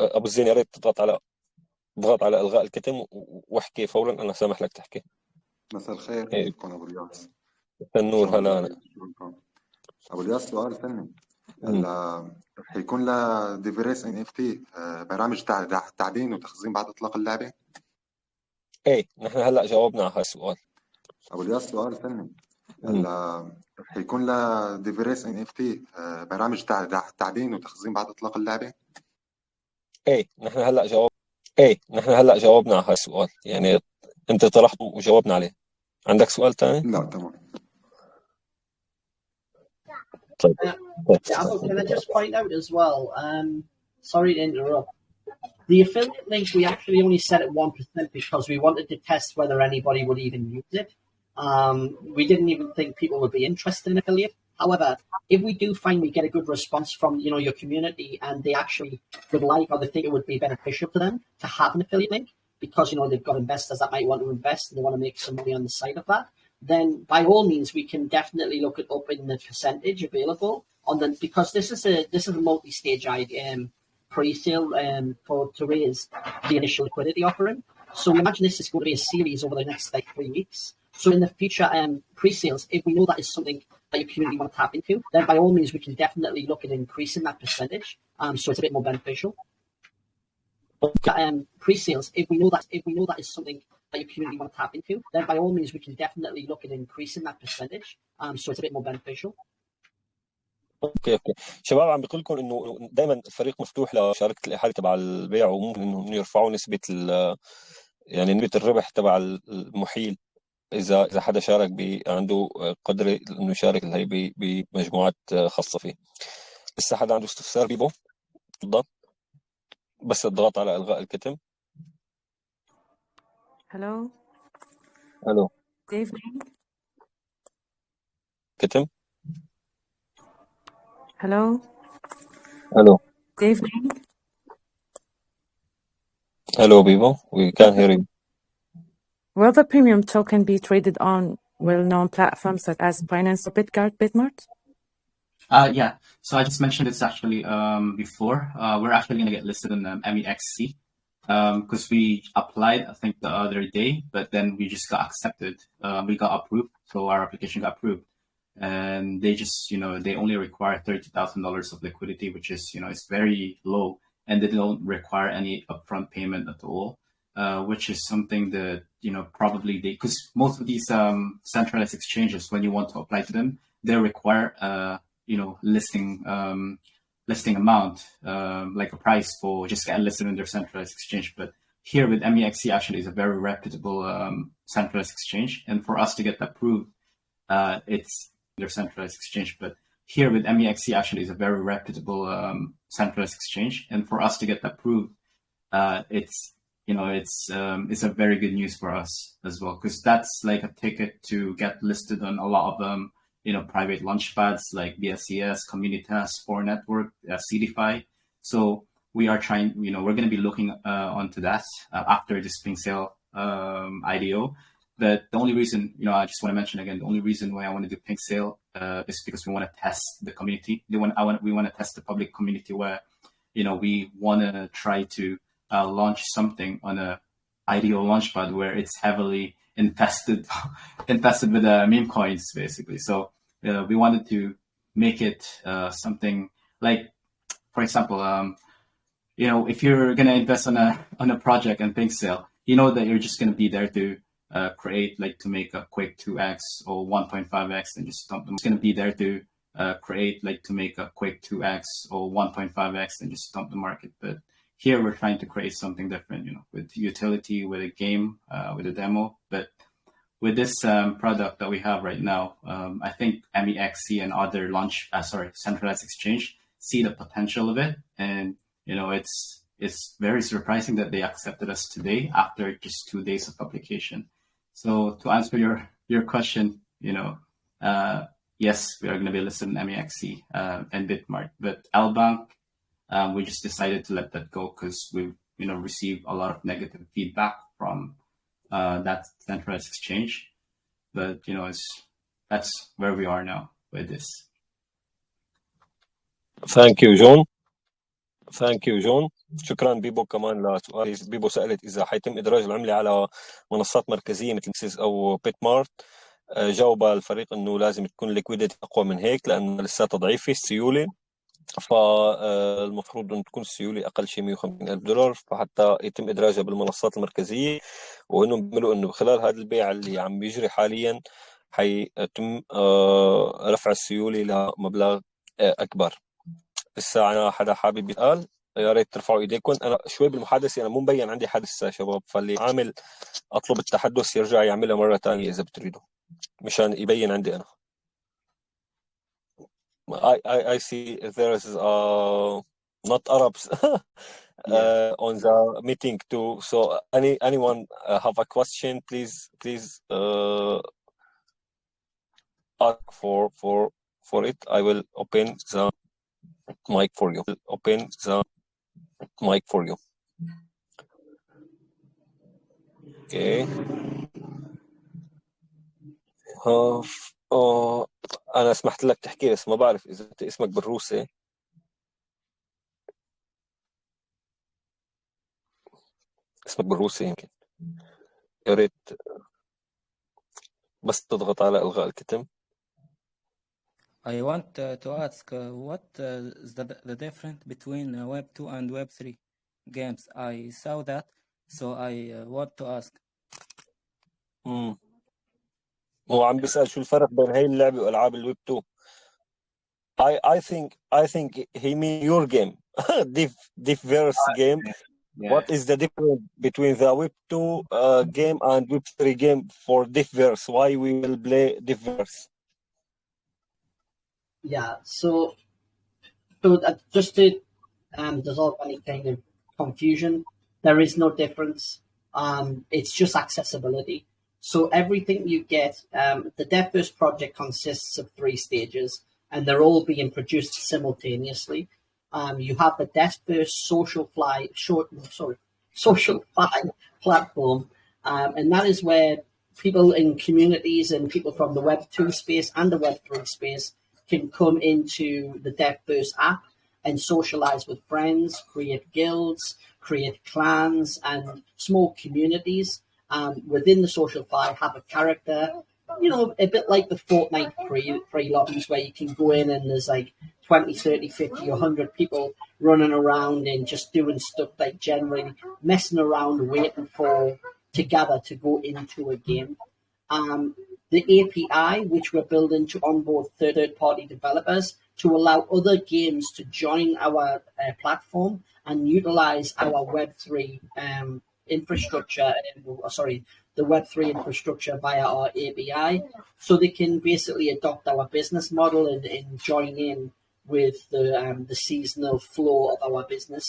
ابو الزين يا ريت اضغط على الغاء الكتم واحكي فورا، انا سامح لك تحكي. مساء الخير، إيه، كيفكم ابو الياس؟ النور شلون هلا انا. شلونكم؟ ابو الياس سؤال فني. مم. هلا رح يكون لا ديفيريس ان اف تي برامج تعدين وتخزين بعد اطلاق اللعبه؟ ايه نحن هلا جاوبنا على هالسؤال. ابو الياس سؤال فني. مم. هلا رح يكون لا ديفيريس ان اف تي برامج تعدين وتخزين بعد اطلاق اللعبه؟ ايه نحن هلا جاوبنا على هالسؤال، يعني انت طرحته وجاوبنا عليه. عندك سؤال ثاني؟ لا تمام. طيب. Yeah, Abu, can I just point out as well? Sorry to interrupt. The affiliate link, we actually only set at 1% because we wanted to test whether anybody would even use it. We didn't even think people would be interested in affiliate. However, if we do find we get a good response from your community and they actually would like or they think it would be beneficial to them to have an affiliate link because they've got investors that might want to invest and they want to make some money on the side of that, then by all means we can definitely look it up in the percentage available on the, because this is a multi-stage pre-sale to raise the initial liquidity offering. So we imagine this is going to be a series over the next 3 weeks. So in the future pre-sales, if we know that is something that your community want to tap into, then by all means we can definitely look at increasing that percentage, so it's a bit more beneficial. Pre-sales, if we know that is something that your community want to tap into, then by all means we can definitely look at increasing that percentage, so it's a bit more beneficial. اوكي شباب، عم بقول لكم انه دائما الفريق مفتوح لمشاركه الاحاله تبع البيع، وممكن انه يرفعوا نسبه يعني نسبه الربح تبع المحيل اذا حدا شارك عنده قدره انه يشارك هي بمجموعات خاصه فيه. لسه حدا عنده استفسار بيبو؟ تفضل، بس اضغط على الغاء الكتم. Hello. الو Good evening. كتم. Hello. الو Good evening. الو بيبو، we can't hear you. Will the premium token be traded on well-known platforms such as Binance or Bitmart? Yeah. So I just mentioned this actually before. We're actually going to get listed in MEXC because we applied, I think, the other day, but then we just got accepted. We got approved, so our application got approved. And they just, they only require $30,000 of liquidity, which is, it's very low, and they don't require any upfront payment at all, which is something that, probably because most of these centralized exchanges, when you want to apply to them, they require listing amount, like a price for just getting listed in their centralized exchange. But here with MEXC actually is a very reputable centralized exchange, and for us to get approved, it's their centralized exchange. But here with MEXC actually is a very reputable centralized exchange, and for us to get approved, it's a very good news for us as well, because that's like a ticket to get listed on a lot of private launchpads like BSCS, Communitas, Spore Network, CDFI. So we are trying, we're going to be looking onto that after this Pink Sale IDO. But the only reason, I just want to mention again, the only reason why I want to do Pink Sale is because we want to test the community. We want to test the public community where, we want to try to launch something on a IDO launchpad where it's heavily infested with meme coins, basically. So we wanted to make it something like, for example, if you're gonna invest on a project and Pink Sale, you know that you're just gonna be there to create, like, to make a quick 2x or 1.5x and just dump them. It's gonna be there to create, like, to make a quick 2x or 1.5x and just dump the market. But here we're trying to create something different, with utility, with a game, with a demo. But with this product that we have right now, I think MEXC and other centralized exchange see the potential of it, and it's very surprising that they accepted us today after just 2 days of application. So to answer your question, yes, we are going to be listed in MEXC and Bitmart, but Albank, we just decided to let that go because we've received a lot of negative feedback from that centralized exchange. But that's where we are now with this. ثانك يو جون. ثانك يو جون. شكرا بيبو كمان لسؤال. بيبو سألت إذا حيتم إدراج العملة على منصات مركزية مثل ميكسيس أو بيت مارت. جاوب الفريق إنه لازم تكون الليكويديتي أقوى من هيك لأنه لساتها ضعيفة السيولة، فالمفروض أن تكون السيولة أقل شيء $150,000 فحتى يتم إدراجها بالمنصات المركزية. وإنهم بيقولوا إنه خلال هذا البيع اللي عم بيجري حاليا حيتم رفع السيولة لمبلغ أكبر. الساعة حدا حابب يسأل يا ريت ترفعوا ايديكم. انا شوي بالمحادثه، انا مو مبين عندي حدث يا شباب، فاللي عامل اطلب التحدث يرجع يعملها مره ثانيه اذا بتريدوا مشان يبين عندي انا. I see there is not Arabs on the meeting too. So anyone have a question, please ask for it. I will open the mic for you. Open the mic for you. Okay. أنا سمحت لك تحكي بس ما بعرف إذا أنت اسمك بالروسي. اسمك بالروسي يمكن، يا ريت بس تضغط على إلغاء الكتم. I want to ask what is the difference between Web 2 and Web 3 games. I saw that, so I want to ask. هو عم بيسأل شو الفرق بين هاي اللعبة وألعاب الويب 2. I think he mean your game. DEFVERSE game. Yeah. What is the difference between the Web 2 game and Web 3 game for DEFVERSE? Why we will play DEFVERSE? Yeah, so just to dissolve any kind of confusion, there is no difference. It's just accessibility. So everything you get, the DEFVERSE project consists of 3 stages, and they're all being produced simultaneously. You have the DEFVERSE SocialFi platform, and that is where people in communities and people from the Web 2 space and the Web 3 space can come into the DEFVERSE app and socialize with friends, create guilds, create clans and small communities. Within the SocialFi, have a character, a bit like the Fortnite free lobbies where you can go in and there's like 20, 30, 50, 100 people running around and just doing stuff like generally messing around, waiting together to go into a game. The API, which we're building to onboard third-party developers to allow other games to join our platform and utilize our Web3 infrastructure, the Web3 infrastructure via our API, so they can basically adopt our business model and join in with the seasonal flow of our business,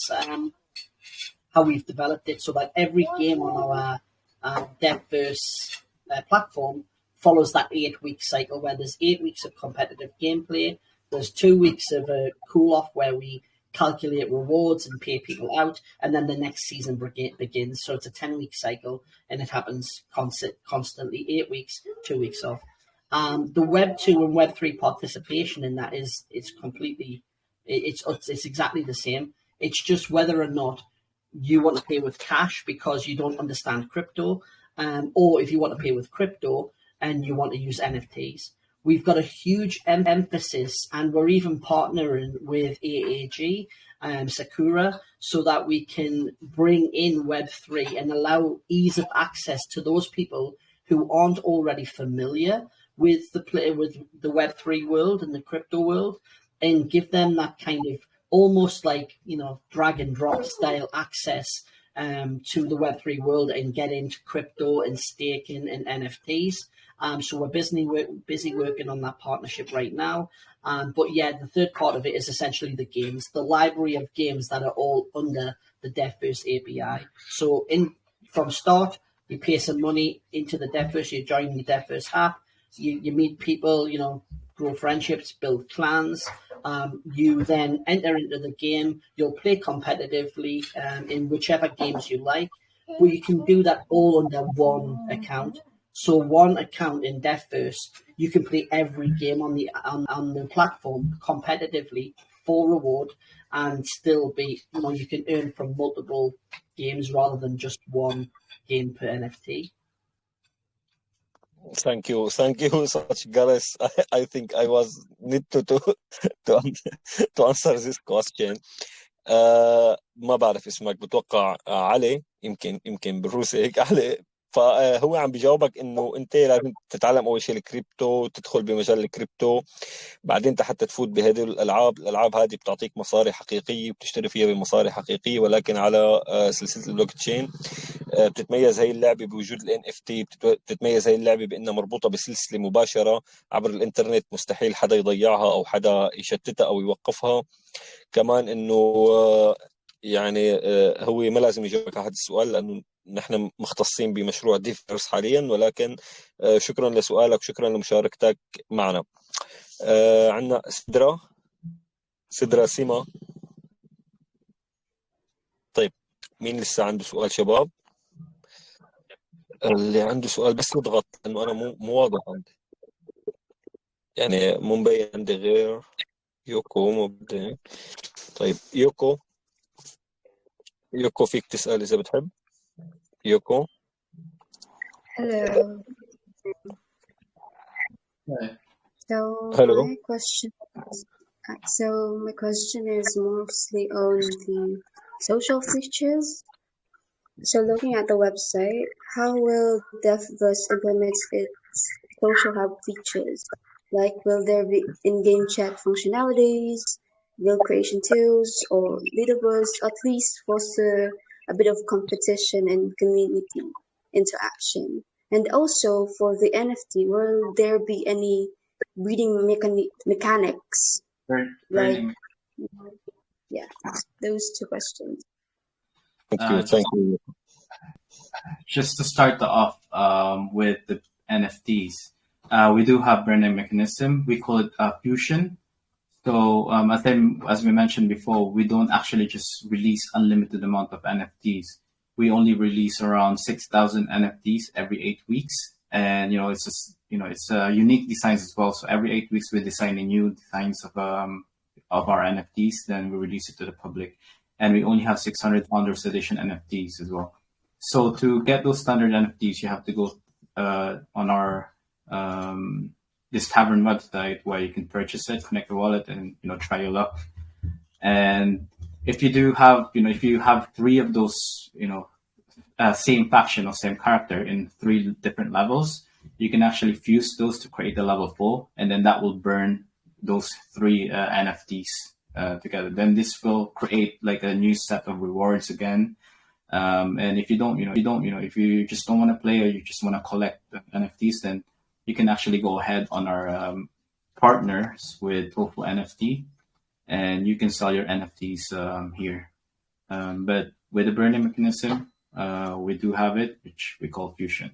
how we've developed it, so that every game on our DEFVERSE platform follows that 8-week cycle where there's 8 weeks of competitive gameplay. There's 2 weeks of a cool off where we calculate rewards and pay people out, and then the next season begins. So it's a 10-week cycle, and it happens constantly. 8 weeks, 2 weeks off. The Web 2 and Web 3 participation in that it's completely, it's exactly the same. It's just whether or not you want to pay with cash because you don't understand crypto, or if you want to pay with crypto and you want to use NFTs. We've got a huge emphasis, and we're even partnering with AAG, Sakura, so that we can bring in Web3 and allow ease of access to those people who aren't already familiar with the Web3 world and the crypto world, and give them that kind of almost like, drag and drop style access to the Web3 world and get into crypto and staking and NFTs. So we're busy working on that partnership right now. But yeah, the third part of it is essentially the games, the library of games that are all under the DEFVERSE API. So from start, you pay some money into the DEFVERSE, you join the DEFVERSE app, you meet people, grow friendships, build clans. You then enter into the game. You'll play competitively in whichever games you like, but you can do that all under one account. So one account in DEFVERSE, you can play every game on the platform competitively full reward and still be, you can earn from multiple games rather than just one game per NFT. Thank you such, Gareth. I think I was need to to answer this question. ما بعرف اسمك، بتوقع علي، يمكن بالروسي هيك علي. فهو عم بيجاوبك انه انت لازم تتعلم اول شيء الكريبتو، تدخل بمجال الكريبتو، بعدين حتى تفوت بهذه الالعاب هذه بتعطيك مصاري حقيقيه، بتشتري فيها بمصاري حقيقيه، ولكن على سلسله البلوك تشين. بتتميز هي اللعبه بوجود ال NFT، بتتميز هي اللعبه بانها مربوطه بسلسله مباشره عبر الانترنت، مستحيل حدا يضيعها او حدا يشتتها او يوقفها. كمان انه يعني هو ما لازم يجاوبك على هذا السؤال لانه نحن مختصين بمشروع ديفرس حاليا، ولكن شكرا لسؤالك، شكرا لمشاركتك معنا. عندنا سدرا سيما. طيب مين لسه عنده سؤال شباب؟ اللي عنده سؤال بس يضغط، لانه انا مو واضح عندي، يعني مو مبين عندي غير يوكو مبدئيا. طيب يوكو فيك تسأل إذا بتحب. يوكو. Hello. So Hello. my question is mostly on the social features. So looking at the website, how will DEFVERSE implement its social hub features? Like, will there be in-game chat functionalities, guild creation tools, or leaderboards, at least foster a bit of competition and community interaction? And also for the NFT, will there be any breeding mechanics? Yeah, those two questions. Thank you. Just to start off with the NFTs, we do have branding mechanism. We call it fusion. So as we mentioned before, we don't actually just release unlimited amount of NFTs. We only release around 6,000 NFTs every 8 weeks, and it's unique designs as well. So every 8 weeks we're designing new designs of our NFTs. Then we release it to the public, and we only have 600 Founders Edition NFTs as well. So to get those standard NFTs, you have to go on our this tavern website where you can purchase it, connect the wallet, and try your luck. And if you do have, if you have 3 of those, same faction or same character in 3 different levels, you can actually fuse those to create the level 4, and then that will burn those 3 NFTs together. Then this will create like a new set of rewards again. And if you don't, if you just don't want to play or you just want to collect the NFTs, then you can actually go ahead on our partners with Tofu NFT, and you can sell your NFTs here. But with the burning mechanism, we do have it, which we call fusion.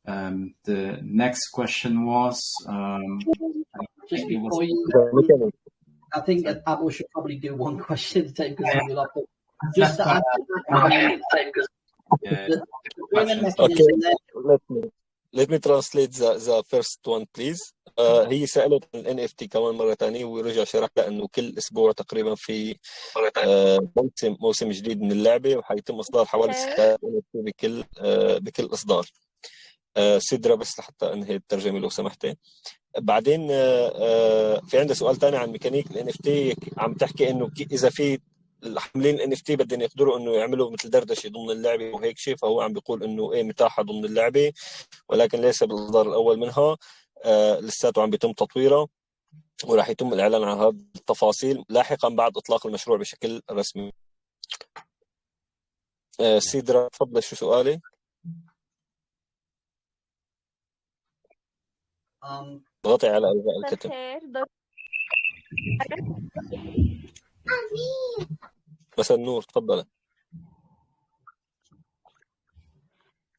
The next question was just before you. I think that Abu should probably do one question at a time because we'll have to. Just to add let me translate the first one please. هي سألت عن NFT كمان مرة تانية، ورجع شرح لها انه كل اسبوع تقريبا في موسم جديد من اللعبة، وحيتم اصدار حوالي 6 NFT بكل اصدار. سدرة بس لحتى انهي الترجمة لو سمحتي. بعدين في عندها سؤال تاني عن ميكانيك ال NFT. عم تحكي انه اذا في الحاملين ال NFT بدهم يقدروا انه يعملوا مثل دردشه ضمن اللعبه وهيك شيء، فهو عم بيقول انه متاحه ضمن اللعبه ولكن ليس بالاصدار الاول منها. لساته عم بيتم تطويرها، وراح يتم الاعلان عن هذه التفاصيل لاحقا بعد اطلاق المشروع بشكل رسمي. سيدرا تفضل، شو سؤالي؟ ضغطي على الغاء الكتب. مساء النور، تفضل.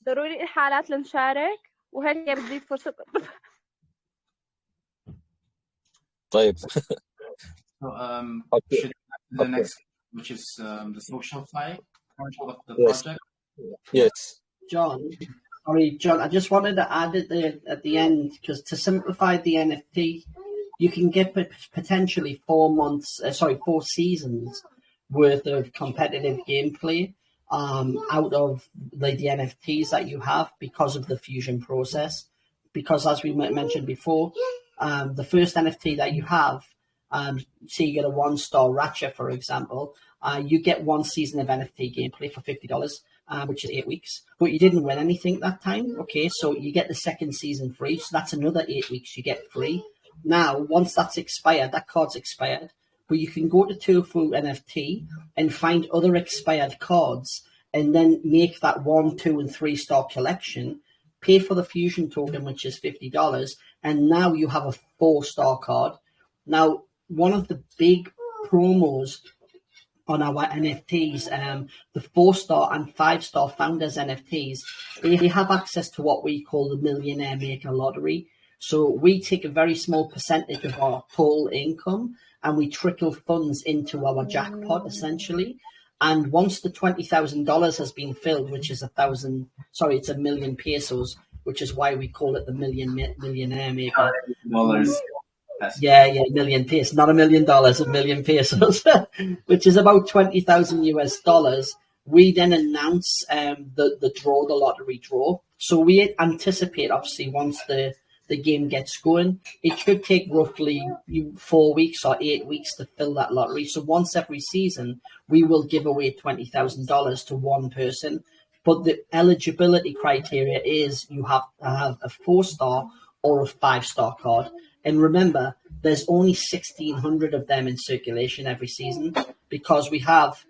ضروري إحالات لنشارك وهيك بتزيد فرصة. So, طيب. the next, which is the social side of the project. Yes. John, I just wanted to add it there at the end, because to simplify the NFT, you can get potentially 4 seasons worth of competitive gameplay out of the NFTs that you have because of the fusion process. Because as we mentioned before, the first NFT that you have, say you get a 1-star Ratchet, for example, you get 1 season of NFT gameplay for $50, which is 8 weeks. But you didn't win anything that time. Okay, so you get the second season free. So that's another 8 weeks you get free. Now, once that's expired, that card's expired. But you can go to Tofu NFT and find other expired cards and then make that 1, 2, and 3-star collection, pay for the fusion token, which is $50, and now you have a 4-star card. Now, one of the big promos on our NFTs, the 4-star and 5-star founders NFTs, they have access to what we call the Millionaire Maker Lottery. So we take a very small percentage of our total income and we trickle funds into our jackpot, essentially. And once the $20,000 has been filled, which is it's a million pesos, which is why we call it the Millionaire Maker. Dollars. Yeah, million pesos, not $1 million, $1 million pesos, which is about $20,000 US. We then announce the lottery draw. So we anticipate, obviously, once the game gets going, it should take roughly 4 weeks or 8 weeks to fill that lottery. So once every season, we will give away $20,000 to one person. But the eligibility criteria is you have to have a 4-star or a 5-star card. And remember, there's only 1,600 of them in circulation every season because we have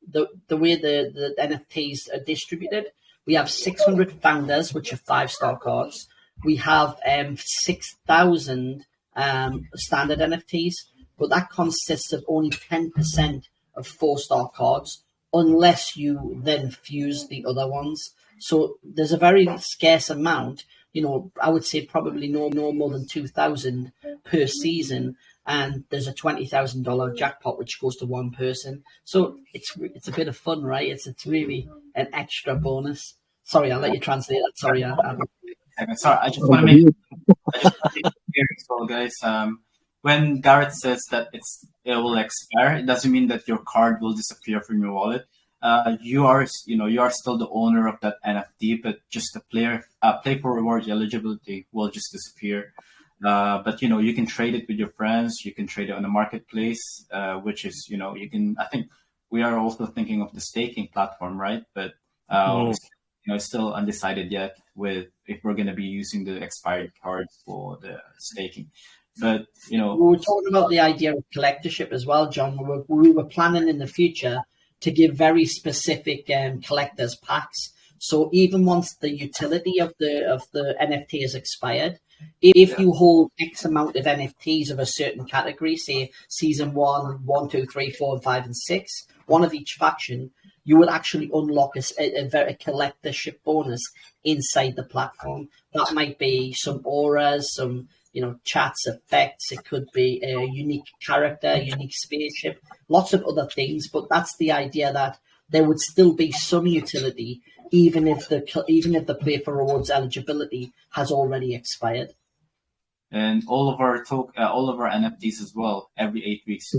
the way the NFTs are distributed. We have 600 founders, which are 5-star cards. We have 6,000 standard NFTs, but that consists of only 10% of 4-star cards, unless you then fuse the other ones. So there's a very scarce amount. I would say probably no more than 2,000 per season, and there's a $20,000 jackpot which goes to one person. So it's a bit of fun, right? It's really an extra bonus. Sorry, I'll let you translate that. Sorry, Sorry, I just want to make it clear as well, guys. When Gareth says that it will expire, it doesn't mean that your card will disappear from your wallet. You are still the owner of that NFT, but just the play for reward eligibility will just disappear. But you can trade it with your friends. You can trade it on the marketplace, which is you can. I think we are also thinking of the staking platform, right? But it's still undecided yet with if we're going to be using the expired cards for the staking. But we were talking about the idea of collectorship as well, John. We were planning in the future to give very specific collectors packs. So even once the utility of the NFT is expired, if you hold X amount of NFTs of a certain category, say season 1, 2, 3, 4, and 5, and 6, one of each faction, you will actually unlock a collectorship bonus inside the platform. That might be some auras, some chats, effects. It could be a unique character, unique spaceship, lots of other things. But that's the idea, that there would still be some utility, even if the play for rewards eligibility has already expired. And all of our NFTs as well. Every 8 weeks,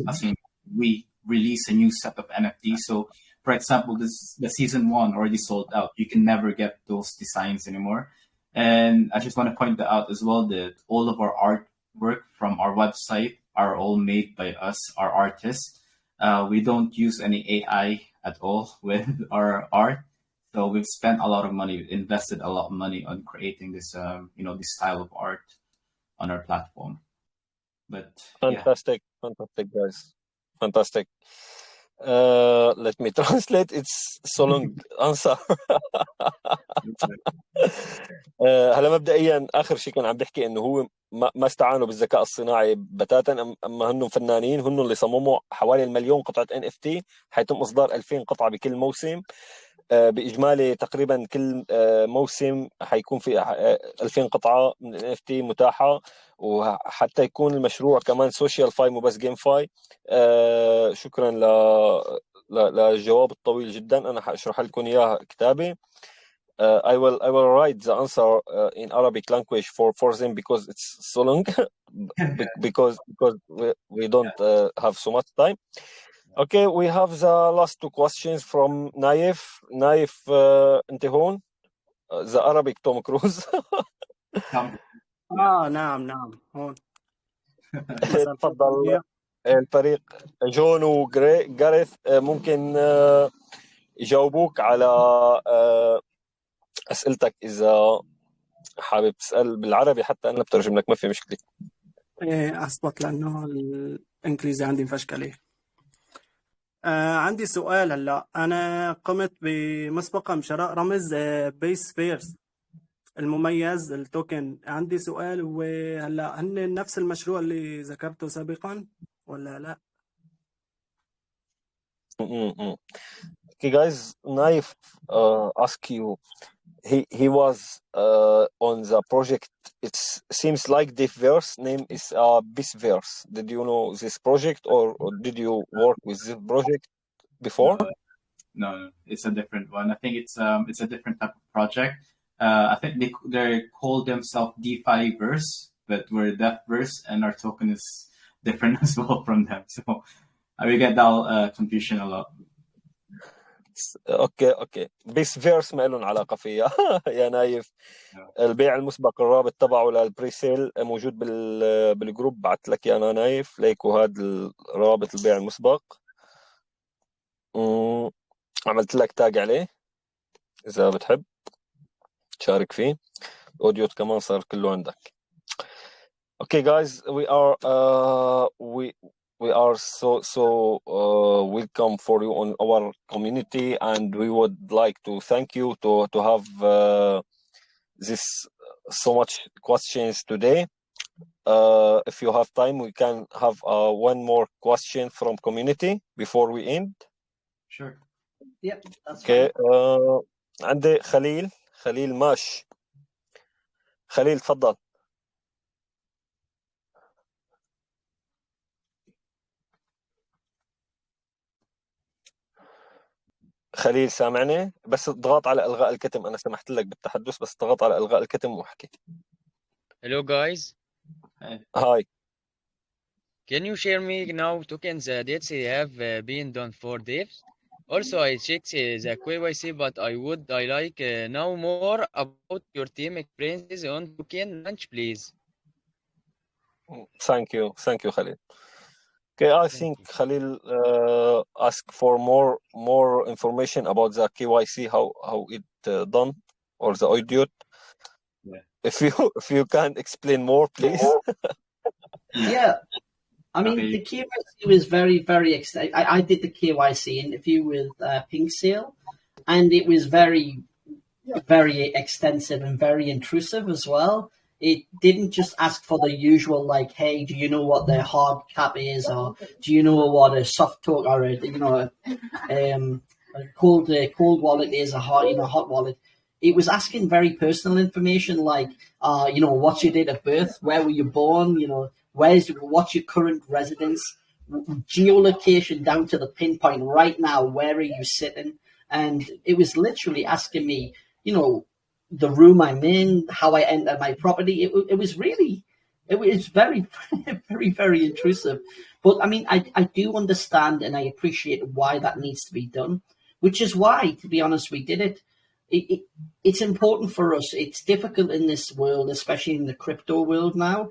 we release a new set of NFTs. So, for example, the season 1 already sold out. You can never get those designs anymore. And I just want to point out as well that all of our artwork from our website are all made by us, our artists. We don't use any AI at all with our art. So we've spent a lot of money, invested a lot of money on creating this, this style of art on our platform. But fantastic, guys, fantastic. Let me translate. It's so long answer. هلا مبدئيا اخر شيء كان عم بحكي انه هو ما استعانوا بالذكاء الصناعي بتاتا، اما هنن فنانين، هن اللي صمموا حوالي 1,000,000 قطعه NFT، حيتم اصدار 2000 قطعه بكل موسم. باجمالي تقريبا كل موسم حيكون في 2000 قطعه من NFT متاحه، وحتى يكون المشروع كمان سوشيال فاي مو بس جيم فاي. شكرا للجواب الطويل جدا، انا حاشرح لكم اياه كتابي. I will write the answer in Arabic language for them because it's so long. because we don't have so much time. Okay, we have the last two questions from Naif. Naif, انت هون؟ the Arabic Tom Cruise. نعم هون. مساء الخير تفضل جميع. الفريق جون وجاريث ممكن يجاوبوك على أسئلتك إذا حابب تسأل بالعربي حتى أنا بترجم لك ما في مشكلة. أثبت لأنه الإنجليزي عندي مفشكلة. عندي سؤال هلا. أنا قمت بمسبقا بشراء رمز بيس فيرز المميز التوكن. عندي سؤال، هو هلا هن نفس المشروع اللي ذكرته سابقا ولا لا؟ Okay, guys, Naif ask you. He was on the project. It seems like DEFVERSE name is BISVERSE. Did you know this project, or did you work with this project before? No, it's a different one. I think it's a different type of project. I think they call themselves DeFiVerse, but we're DEFVERSE, and our token is different as well from them. So we get that confusion a lot. اوكي بيس فيرس ما لهم علاقه فيها. يا نايف البيع المسبق الرابط تبعه للبريسيل موجود بالجروب، بعت لك يا انا نايف ليكو هذا الرابط البيع المسبق. عملت لك تاج عليه اذا بتحب تشارك فيه. اوديو كمان صار كله عندك. Okay guys, we are so welcome for you on our community, and we would like to thank you to have this so much questions today. If you have time, we can have one more question from community before we end. Sure. Yep, that's okay. fine. عندي خليل ماش. خليل تفضل. خليل سامعني؟ بس اضغط على إلغاء الكتم. أنا سمحت لك بالتحدث بس اضغط على إلغاء الكتم واحكي. Hello guys. Hi. Can you share me now tokens that have been done for devs? Also, I checked the KYC, but I like know more about your team experiences on token launch, please. Thank you, Khalil. Okay, I think Khalil asked for more information about the KYC, how it done, or the audit. Yeah. If you can explain more, please. Yeah, I mean the KYC was very extensive. I did the KYC interview with Pink Sale, and it was very extensive and very intrusive as well. It didn't just ask for the usual, like, hey, do you know what the hard cap is, or do you know what a soft token or a cold wallet is, a hot wallet. It was asking very personal information, like, what's your date of birth, where were you born, what's your current residence, geolocation down to the pinpoint right now, where are you sitting, and it was literally asking me, the room I'm in, how I enter my property. It was very, very intrusive. But I mean, I do understand and I appreciate why that needs to be done, which is why, to be honest, we did it. It's important for us. It's difficult in this world, especially in the crypto world now,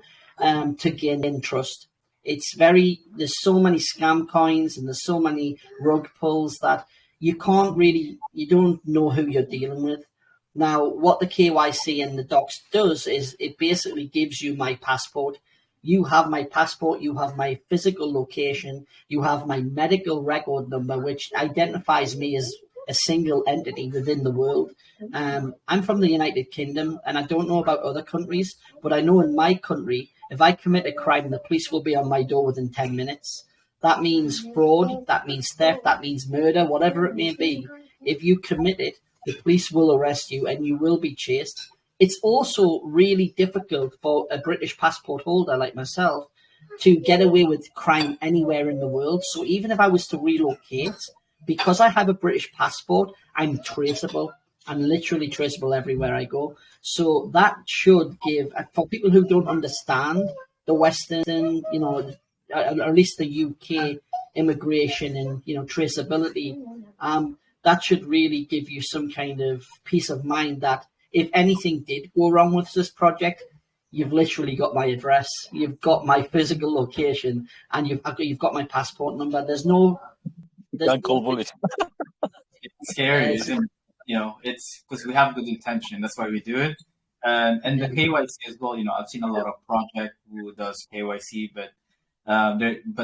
to gain trust. There's so many scam coins and there's so many rug pulls that you don't know who you're dealing with. Now, what the KYC and the docs does is it basically gives you my passport. You have my passport, you have my physical location, you have my medical record number, which identifies me as a single entity within the world. I'm from the United Kingdom, and I don't know about other countries, but I know in my country, if I commit a crime, the police will be on my door within 10 minutes. That means fraud, that means theft, that means murder, whatever it may be. If you commit it, the police will arrest you and you will be chased. It's also really difficult for a British passport holder like myself to get away with crime anywhere in the world. So even if I was to relocate, because I have a British passport, I'm traceable. and literally traceable everywhere I go. So that should give, for people who don't understand the Western, or at least the UK immigration and, traceability, that should really give you some kind of peace of mind that if anything did go wrong with this project, you've literally got my address, you've got my physical location, and you've got my passport number. There's no It's scary, isn't it? It's because we have good intention. That's why we do it. And the KYC as well. I've seen a lot of projects who does KYC, but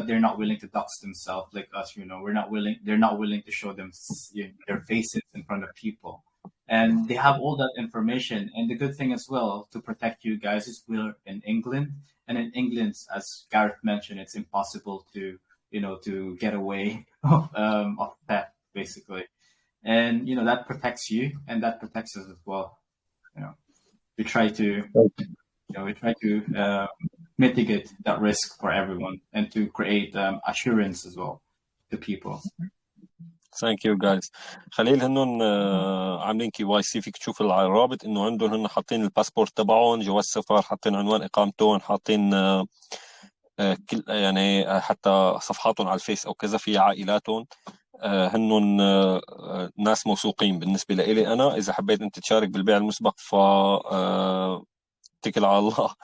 they're not willing to dox themselves like us. They're not willing to show them their faces in front of people. And they have all that information. And the good thing as well to protect you guys is we're in England. And in England, as Gareth mentioned, it's impossible to get away of theft, basically. And, that protects you and that protects us as well. We try to, mitigate that risk for everyone and to create assurance as well to people. ثانك يو جايز. خليل هنن عاملين KYC، فيك تشوف الرابط انه عندهم هن حاطين الباسبورت تبعهم، جواز سفر، حاطين عنوان اقامتهم، حاطين كل يعني حتى صفحاتهم على الفيس او كذا، في عائلاتهم. هنن ناس موثوقين بالنسبه لي. انا اذا حبيت انت تشارك بالبيع المسبق ف اتكل على الله.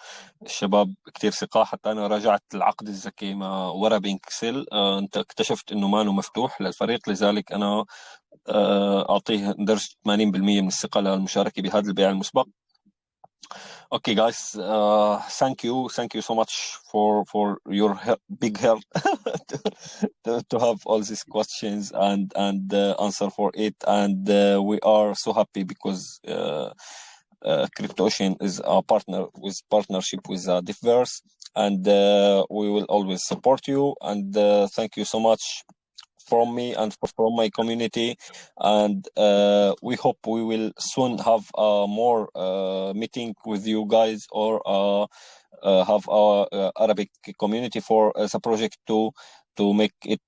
الشباب كتير ثقة. حتى أنا راجعت العقد الذكي ما ورا بينكسل، أنت اكتشفت إنه ما مفتوح للفريق، لذلك أنا أعطيه درجة 80% من الثقة للمشاركة بهذا البيع المسبق. Okay, guys, thank you so much for your big help to have all these questions and answer for it, and we are so happy because CryptoOcean is a partnership with DEFVERSE, and we will always support you, and thank you so much from me and from my community, and we hope we will soon have more meeting with you guys, or have our Arabic community for the project to make it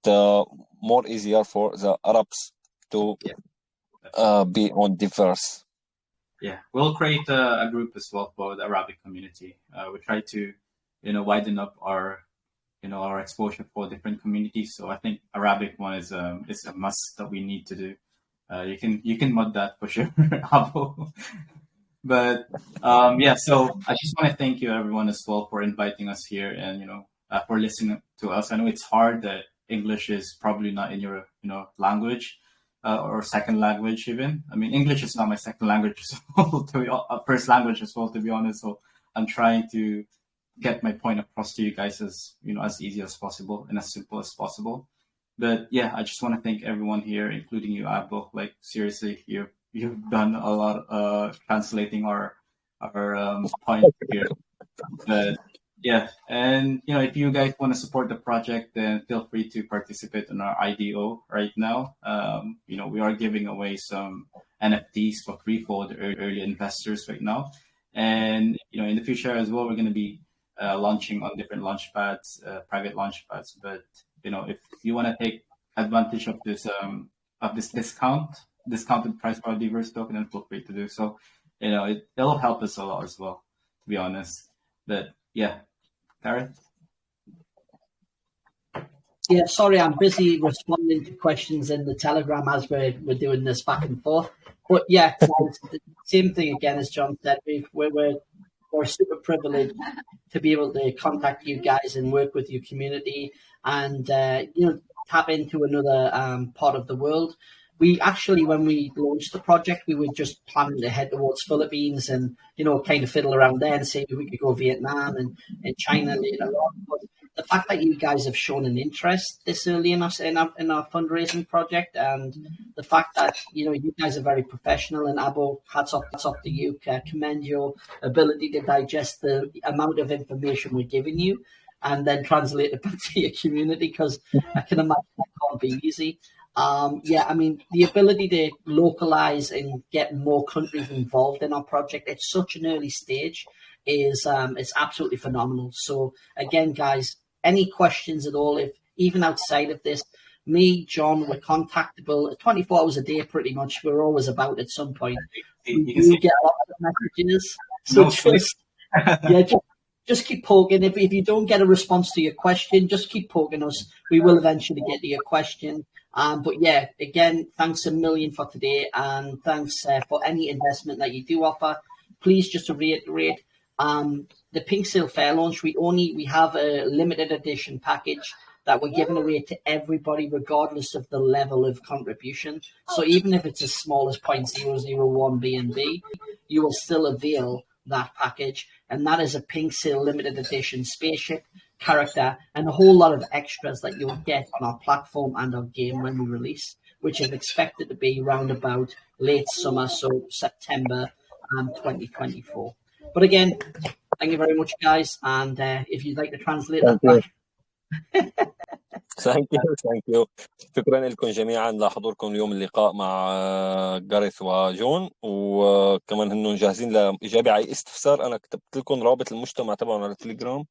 more easier for the Arabs to be on DEFVERSE. Yeah, we'll create a group as well for the Arabic community. We try to, widen up our exposure for different communities. So I think Arabic one is a must that we need to do. You can mod that for sure, Abo. But so I just want to thank you everyone as well for inviting us here and for listening to us. I know it's hard that English is probably not in your language. Or second language even. I mean, English is not my second language as well, first language as well, to be honest. So I'm trying to get my point across to you guys as easy as possible and as simple as possible. But yeah, I just want to thank everyone here, including you, Abbo. Like seriously, you've done a lot translating our point here. But yeah, and if you guys want to support the project, then feel free to participate in our IDO right now. We are giving away some NFTs for free for the early investors right now, and in the future as well, we're going to be launching on different launchpads, private launchpads. But if you want to take advantage of this discounted price for our DEFVERSE token, then feel free to do so. It'll help us a lot as well, to be honest. But yeah, Gareth? Yeah, sorry, I'm busy responding to questions in the Telegram as we're doing this back and forth. But yeah, the same thing again as John said. We're super privileged to be able to contact you guys and work with your community and tap into another part of the world. We actually, when we launched the project, we were just planning to head towards Philippines and, kind of fiddle around there and see if we could go Vietnam and China later on. But the fact that you guys have shown an interest this early in our fundraising project, and the fact that, you guys are very professional, and Abo, hats off to you, commend your ability to digest the amount of information we're giving you and then translate it back to your community, because I can imagine that can't be easy. The ability to localize and get more countries involved in our project at such an early stage is absolutely phenomenal. So again, guys, any questions at all, if even outside of this, Me, John, we're contactable 24 hours a day, pretty much. We're always about at some point. We do get a lot of messages. So just keep poking. If you don't get a response to your question, just keep poking us. We will eventually get to your question. But yeah, again, thanks a million for today, and thanks for any investment that you do offer. Please, just to reiterate, the Pink Sale Fair launch, we have a limited edition package that we're giving away to everybody, regardless of the level of contribution. So even if it's as small as 0.001 BNB, you will still avail that package. And that is a Pink Sale limited edition spaceship, character, and a whole lot of extras that you'll get on our platform and our game when we release, which is expected to be around about late summer, so September 2024. But again, thank you very much, guys. And if you'd like to translate that back. ثانك يو شكرا لكم جميعا لحضوركم اليوم اللقاء مع جاريث وجون، وكمان هنن جاهزين لاجابه على استفسار. انا كتبت لكم رابط المجتمع تبعهم على التليجرام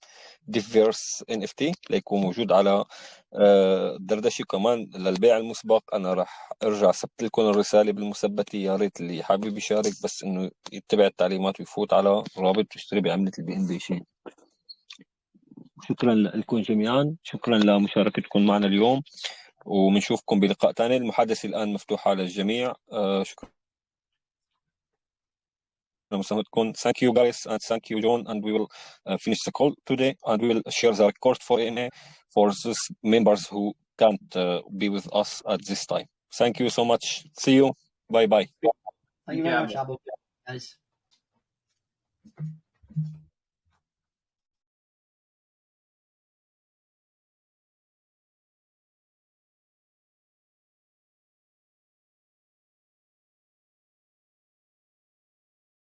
DEFVERSE NFT ليكون موجود على دردشه. كمان للبيع المسبق انا راح ارجع ثبت لكم الرساله بالمثبته، يا ريت اللي حابب يشارك بس انه يتبع التعليمات ويفوت على رابط ويشتري بعمله الBNB شيء. شكرا لكم جميعا، شكرا لمشاركتكم معنا اليوم، وبنشوفكم بلقاء ثاني. المحادثة الآن مفتوحة للجميع. شكرا لمساهمتكم. Thank you guys and thank you John, and we will finish the call today, and we will share the record for AMA for those members who can't be with us at this time. Thank you so much. See you. Bye bye. Thank you very much, Abu, guys.